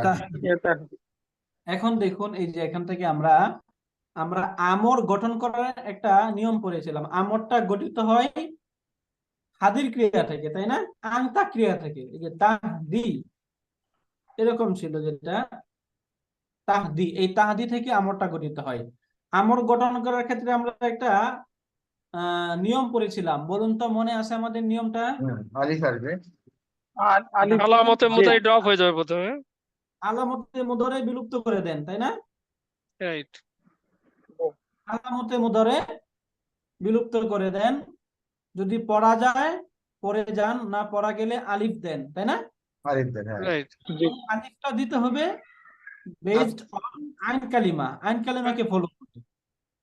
তাহদি। এখন দেখুন এই যে এখান থেকে আমরা আমর গঠন করার একটা নিয়ম পড়েছিলাম। আমরটা গঠিত হয় হাদির ক্রিয়া থেকে, তাই না? আংতা ক্রিয়া থেকে। এই যে তাহদি এরকম ছিল, যেটা তাহদি, এই তাহদি থেকে আমরটা গঠিত হয়। আমর গঠন করার ক্ষেত্রে আমরা একটা নিয়ম পড়েছিলাম, বলুন তো, মনে আছে আমাদের নিয়মটা? আলিফ আলামতে জের। মুদাই ড্রপ হয়ে যাবে প্রথমে। আলামতে মুদরে বিলুপ্ত করে দেন, তাই না? রাইট। আলামতে মুদরে বিলুপ্ত করে দেন। যদি পড়া যায় পড়ে যান, না পড়া গেলে আলিফ দেন, তাই না? রাইট। জি। আলিফটা দিতে হবে বেসড অন আইন কালিমা, আইন কালিমাকে ফলো করতে।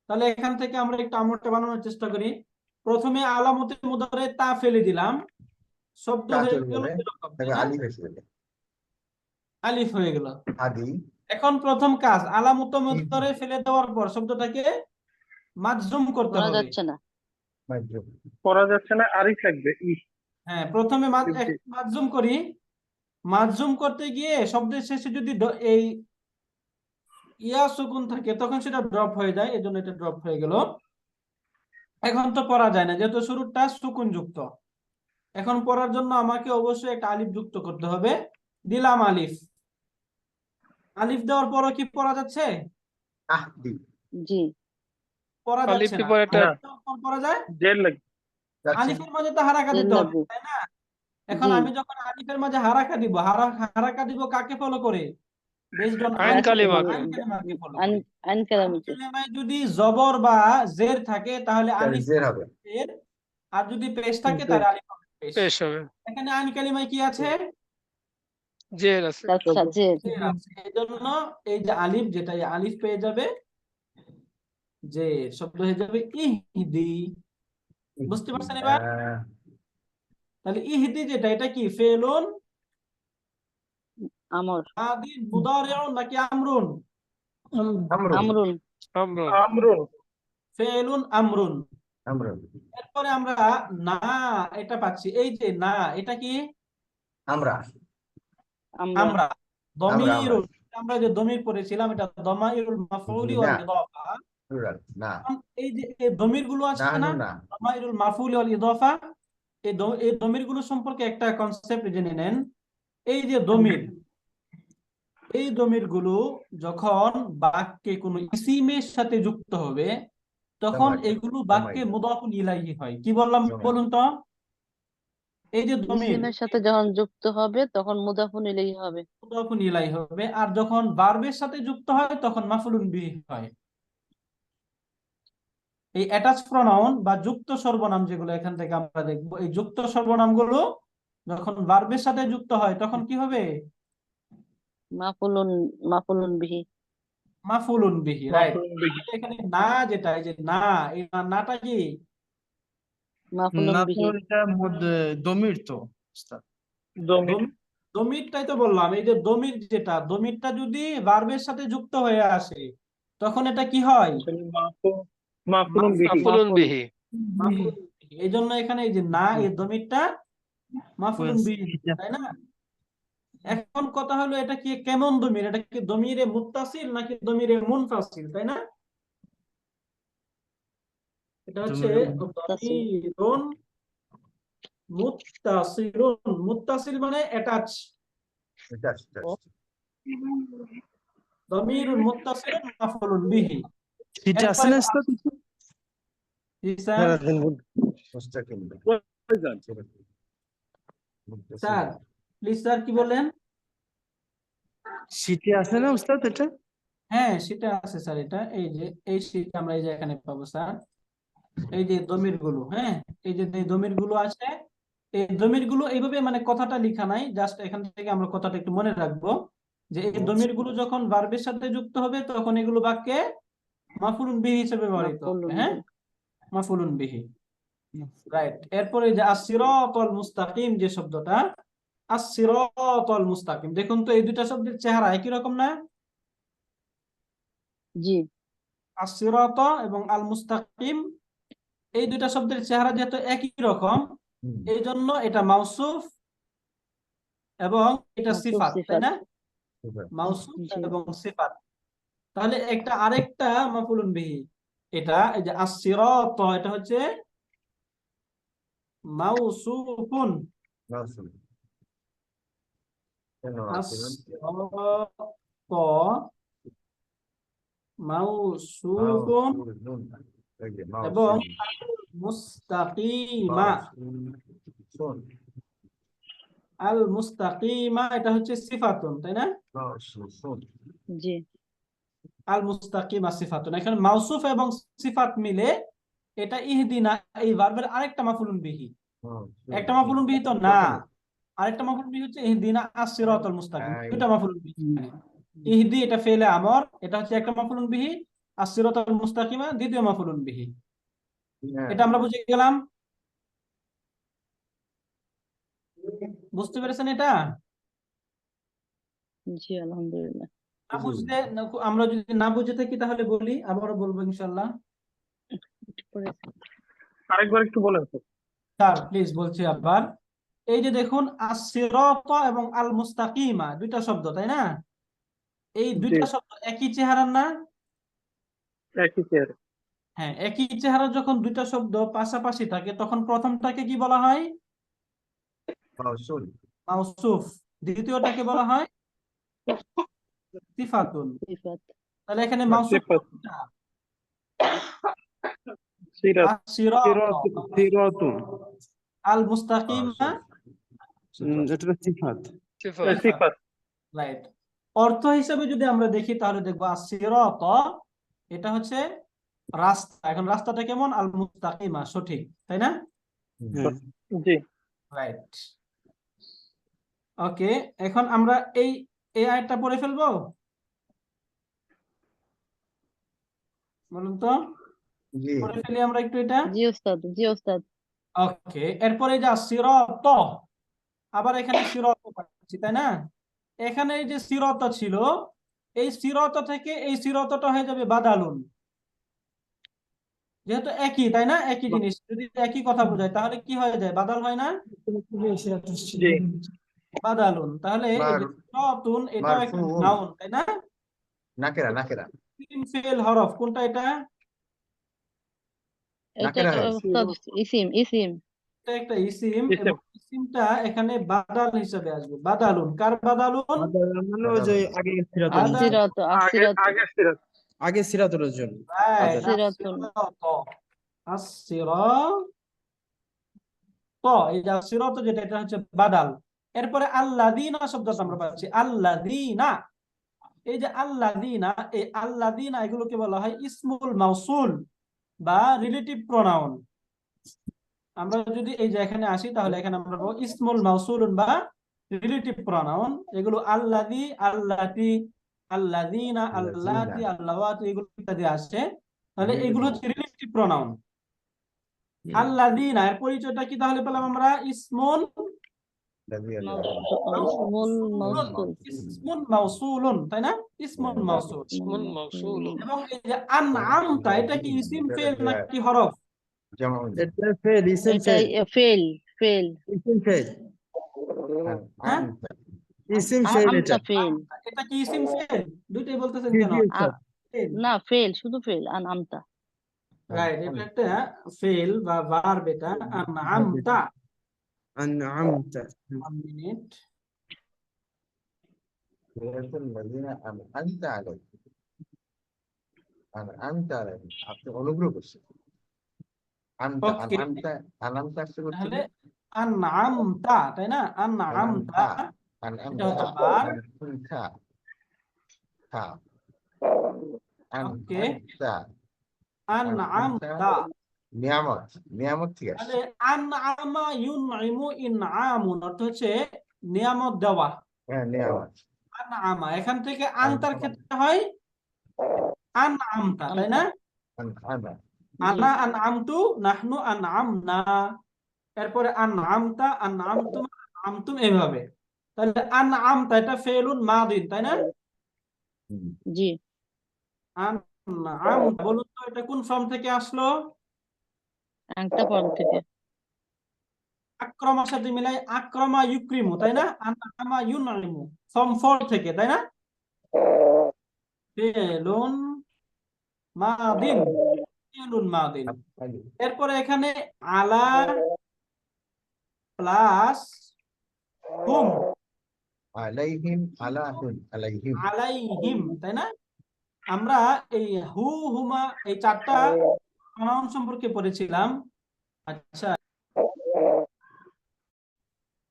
তাহলে এখান থেকে আমরা একটু আমরটা বানানোর চেষ্টা করি। প্রথমে আলামতে মুদরে তা ফেলে দিলাম, শব্দ হয়ে গেল এরকম, তাই না? আলিফ হয়ে গেল। এখন প্রথম কাজ, আলামতে মুদরে ফেলে দেওয়ার পর শব্দটাকে মাজজুম করতে পড়া হবে। যাচ্ছে না। পড়া যাচ্ছে না, আরিফ লাগবে। হ্যাঁ, প্রথমে জি। মাজজুম করি। মাজজুম করতে গিয়ে শব্দের শেষে যদি এই ইয়া সুকুন থাকে তখন সেটা ড্রপ হয়ে যায়, এজন্য এটা ড্রপ হয়ে গেল। এখন তো পড়া যায় না, যেহেতু শুরুটা সুকুন যুক্ত। এখন পড়ার জন্য আমাকে অবশ্যই একটা আলিফ যুক্ত করতে হবে। দিলাম আলিফ। আলিফ দেওয়ার পরও কি পড়া যাচ্ছে? জি। পড়া আলিফ যাচ্ছে কি না। পরে একটা না, আলিফ দেওয়ার পর পড়া যায়? জের লাগবে। আলিফের মাঝে তো হারাকা জের দিতে হবে, লাগবে। তাই না? এখন জি। আমি যখন আলিফের মাঝে হারাকা দিব, হারাকা দিব কাকে ফলো করে? বেসড অন আইন কালিমা। আইন কালিমাকে ফলো আইন করে। আইন আইন কালামকে। কালিমায় যদি জবর বা জের থাকে তাহলে আলিফ হবে জের, আর যদি পেশ থাকে তাহলে আলিফ হবে পেশ। পেশ হবে। এখানে আইন কালিমায় কি আছে? জের আছে। আচ্ছা, জের। জের আছে। এজন্য এই যে আলিফ, যেটা এই আলিফ পেয়ে যাবে যে শব্দ হয়ে যাবে ইহদি। বুঝতে পারছেন এবার? তাহলে ইহদি যেটা, এটা কি ফেলুন আমর। মাদি মুদারিউন নাকি আমরুন? আমরুন। আমরুন। আমরুন। ফেলুন আমরুন। এরপরে আমরা না এটা পাচ্ছি, এই যে না, এটা কি? আমরা। আমরা। দমিরুল, আমরা যে দমির পড়েছিলাম, এটা দমাইরুল মাফউলি ওয়াল ইদাফা। এই যে এই দমির গুলো আছে না, দমাইরুল মাফউলি ওয়াল ইদাফা, এই দমির গুলো সম্পর্কে একটা কনসেপ্ট জেনে নেন। এই যে দমির, এই দমির গুলো যখন বাক্যে কোনো ইসিমের সাথে যুক্ত হবে তখন এগুলো বাক্যে মুদাফুন ইলাইহি হয়। কি বললাম বলুন তো? এই যে দমির ইসিমের সাথে যখন যুক্ত হবে তখন মুদাফুন ইলাইহি হবে। মুদাফুন ইলাইহি হবে, আর যখন ভার্বের সাথে যুক্ত হয় তখন মাফউলুন বিহি হয়। এই অ্যাটাচ প্রনাউন বা যুক্ত সর্বনাম যেগুলো এখান থেকে আমরা দেখব, এই যুক্ত সর্বনামগুলো যখন ভার্বের সাথে যুক্ত হয় তখন কি হবে? মাফুলুন বিহি। মাফউলুন বিহি, রাইট। মাফউলুন বিহি। এখানে না যেটা, এই যে না, এই নাটা কি? মাফুলুন না তো বিহি। এটা দমির তো উস্তাদ। জমির। দমিরটাই তো বললাম, এই যে দমির যেটা, দমিরটা যদি ভার্বের সাথে যুক্ত হয়ে আসে তখন এটা কি হয়? মাফুলুন বিহি। মাফুলুন বিহি। মাফউলুন বিহি। এই জন্য এখানে এই যে না, এই দমিরটা মাফউলুন বিহি, তাই না? এখন কথা হলো এটা কি কেমন দমির? এটা কি দমিরে মুত্তাসিল নাকি দমিরে মুনফাসিল, তাই না? এটা হচ্ছে দমিরুন মুত্তাসিলুন। মুত্তাসিল মানে অ্যাটাচ। দমিরুন মুত্তাসিলুন মাফউলুন বিহি। এটা আছে না উস্তাদ? জি স্যার। স্যার প্লিজ স্যার, কি বলেন? শীতে আছে না উস্তাদ এটা? হ্যাঁ সেটা আছে স্যার। এটা এই যে এই শীট আমরা এই যে এখানে পাবো স্যার। এই যে দমির গুলো, হ্যাঁ, এই যে দমির গুলো আছে, এই দমির গুলো এইভাবে মানে কথাটা লেখা নাই, জাস্ট এখান থেকে আমরা কথাটা একটু মনে রাখবো যে এই দমির গুলো যখন ভার্বের সাথে যুক্ত হবে তখন এগুলো বাক্যে মাফউলুন বিহি হিসেবে ব্যবহৃত হবে। মাফুলুন হ্যাঁ, বিহি। মাফউলুন বিহি, রাইট। এরপরে যে আস-সিরাতাল মুস্তাকিম যে শব্দটা, আস-সিরাতাল মুস্তাকিম, দেখুন তো এই দুইটা শব্দের চেহারা একই রকম না? জি। আসিরাত এবং আল মুস্তাকিম এই দুইটা শব্দের চেহারা যেহেতু একই রকম, এই জন্য এটা মাউসুফ এবং এটা মাউসুফ সিফাত, তাই সিফাত। না? মাউসুফ জি এবং সিফাত। তাহলে একটা আরেকটা মাফউলুন বিহি, এটা এই যে আসিরাত, এটা হচ্ছে মাউসুফুন। আসিরাত মাউসুফুন এবং মুস্তাকিমা, আল মুস্তাকিমা এটা হচ্ছে সিফাতুন, তাই না? জি আল মুস্তাকিমা সিফাতুন। এখানে মাউসুফ এবং সিফাত মিলে এটা ইহদিনা এই ভার্বের আরেকটা মাফউলুন বিহি। একটা মাফউলুন বিহি তো না, আরেকটা মাফউলুন বিহি হচ্ছে ইহদিনা আস-সিরাতাল মুস্তাকিম। দুটো মাফউলুন বিহি এখানে। ইহদি এটা ফেলে আমর, এটা হচ্ছে একটা মাফউলুন বিহি, আস-সিরাতাল মুস্তাকিমা দ্বিতীয় মাফউলুন বিহি। এটা আমরা বুঝে গেলাম, বুঝতে পেরেছেন এটা? জি আলহামদুলিল্লাহ। না বুঝতে আমরা যদি না বুঝে থাকি তাহলে বলি, আবারও বলবো ইনশাআল্লাহ। আরেকবার একটু বলেন স্যার। স্যার প্লিজ বলছি আবার। এই যে দেখুন আস-সিরাত এবং আল মুস্তাকিমা দুইটা শব্দ, তাই না? এই দুইটা শব্দ একই চেহারার না? একই চেহারা। হ্যাঁ, একই চেহারা যখন দুইটা শব্দ পাশাপাশি থাকে তখন প্রথমটাকে কি বলা হয়? মাউসুফ। দ্বিতীয়টাকে বলা হয় সিফাতুন। সিফাত। তাহলে এখানে মাউসুফ সিফাত। কোনটা? সিরাত। আস-সিরাত। সিরাতুন। আল মুস্তাকিমা এটা সিফাত। সিফাত। সিফাত। রাইট। অর্থ হিসেবে যদি আমরা দেখি তাহলে দেখবো আস-সিরাত এটা হচ্ছে রাস্তা। এখন রাস্তাটা কেমন? আল মুস্তাকিমা, সঠিক, তাই না? জি রাইট। ওকে, এখন আমরা এই এই আয়াতটা পড়ে ফেলবো, বলুন তো। পড়ে ফেলি আমরা একটু এটা। জি ওস্তাদ, জি ওস্তাদ। ওকে, এরপরে যে সিরাত, আবার এখানে সিরাত পাচ্ছি, তাই না? এখানে এই যে সিরাত ছিল, এই সিরাত থেকে এই সিরাতটা হয়ে যাবে বাদালুন, যেহেতু একই, তাই না? একই জিনিস যদি একই কথা বোঝায় তাহলে কি হয়ে যায়? বাদাল হয় না? জি বাদালুন। তাহলে এই যে সিরাতুন এটাও একটা নাউন, তাই না? ইসিম ফেল হরফ কোনটা এটা? এটা ওস্তাদ ইসিম, ইসিম। এটা একটা ইসিম, এবং ইসিমটা এখানে বাদাল হিসেবে আসবে। বাদালুন, কার বাদালুন? মানে ওই যে আগে সিরাতুন, আসিরাত, আসিরাত। আগে সিরাত। আগে সিরাতুনের জন্য। রাইট, আসিরাতুন। আসিরাত। এই যে আসিরাত যেটা, এটা হচ্ছে বাদাল। এরপরে আল্লাযীনা শব্দটা আমরা পাচ্ছি, আল্লাযীনা। এই যে আল্লাযীনা, এই আল্লাযীনা এগুলোকে বলা হয় ইসমুল মাউসুল বা রিলেটিভ প্রোনাউন। আমরা যদি এই যে এখানে আসি তাহলে এখানে আমরা বলবো ইসমুল মাউসুলুন বা রিলেটিভ প্রোনাউন। এগুলো আল্লাযী, আল্লাতী, আল্লাযীনা, আল্লাতী, আল্লাওয়াতী এগুলো ইত্যাদি আসে। তাহলে এগুলো হচ্ছে রিলেটিভ প্রোনাউন। আল্লাযীনা এর পরিচয়টা কি তাহলে পেলাম আমরা? ইসমুন ইসমুল মাউসুল। ইসমুন মাউসুলুন, তাই না? ইসমুন মাউসুল। ইসমুন মাউসুলুন। এবং এই যে আনআমতা এটা কি ইসিম ফেল নাকি হরফ? এটা ফেল, ইসিম এটা fail, fail, fail. ESIM fail, হ্যাঁ, ইসিম ফেল এটা। আমতা ফেল। এটা কি ইসিম ফেল? দুইটাই বলতেছেন জি, কেন? জি, স্যার। না ফেল, শুধু ফেল, আমতা। রাইট, এটা একটা ফেল বা ভার্ব। এটা আনআমতা। আনআমতা। 1 মিনিট। আপনি অনুগ্রহ করছেন। ওকে, তাহলে আনআমতা, তাই না? আনআমতা এটা হচ্ছে ভার্ব। ওকে, আনআমতা নিয়ামত, নিয়ামত ঠিক আছে। তাহলে আনআমা ইউনঈমু ইনআমুন অর্থ হচ্ছে নিয়ামত দেওয়া। হ্যাঁ নিয়ামত। আনআমা এখান থেকে আনতার ক্ষেত্রে হয় আনআমতা, তাই না? আনা আনআমতু, নাহনু আনআমনা। এরপরে আনআমতা, আনআমতুম, আনআমতুম, এভাবে। তাহলে আনআমতা এটা ফেলুন মাদিন, তাই না? জি। নাম, বলুন তো এটা কোন ফর্ম থেকে আসলো? একটা ফর্ম থেকে। আক্রমার সাথে মিলাই আক্রমা ইউক্রিমু, তাই না? আনআমা ইউনআইমু, ফর্ম 4 থেকে, তাই না? ফিলুন মাদিন, ফিলুন মাদিন। এরপরে এখানে আলা প্লাস হুম, আলাইহিম আলাহুন আলাইহিম। আলাইহিম, তাই না? আমরা এই হু হুমা এই চারটা প্রনাউন সম্পর্কে পড়েছিলাম। আচ্ছা,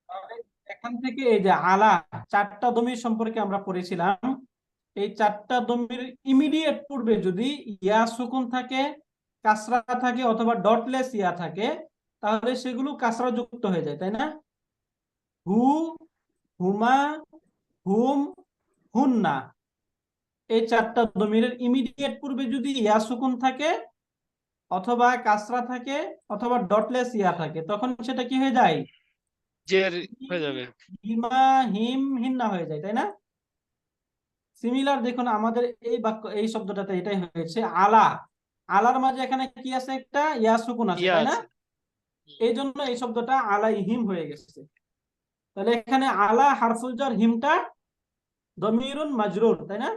তাহলে এখান থেকে এই যে আলা, চারটা দমির সম্পর্কে আমরা পড়েছিলাম। এই চারটা দমির ইমিডিয়েট পূর্বে যদি ইয়া সুকুন থাকে, কাসরা থাকে অথবা ডটলেস ইয়া থাকে, তাহলে সেগুলো কাসরা যুক্ত হয়ে যায়, তাই না? হু, হুমা, হুম, হুন্না, এই চারটা দমিরের ইমিডিয়েট পূর্বে যদি ইয়া সুকুন থাকে অথবা কাসরা থাকে অথবা ডটলেস ইয়া থাকে, তখন সেটা কি হয়ে যায়? জের হয়ে যাবে। হিমা, হিম, হিন্না হয়ে যায়, তাই না? সিমিলার দেখুন আমাদের এই বাক্য, এই শব্দটাতে এটাই হয়েছে। আলা, আলার মাঝে এখানে কি আছে? একটা ইয়া সুকুন আছে, ইয়া তাই না? আছে। এই জন্য এই শব্দটা আলাইহিম হয়ে গেছে। তাহলে এখানে আলা হারফুল জার, হিমটা দমিরুন মাজরুর, তাই না?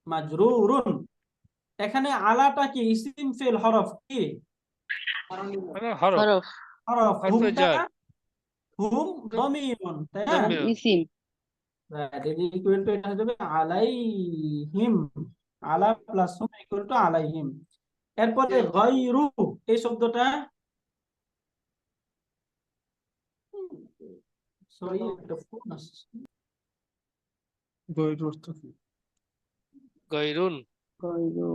মাজরুরুন। এখানে আলাটা কি ইসিম ফেল হরফ কি? হরফ, হরফ। হরফ। হরফে হুমটা, জার, হুম দমিরুন, তাই না? দমির। ইসিম। ইকুয়াল টু এটা হয়ে যাবে আলাইহিম, আলা প্লাস হুম ইকুয়াল টু আলাইহিম। এরপরে গায়রু, এই শব্দটা, সরি একটা ফোন আসছে। গৈরুন। গয়রু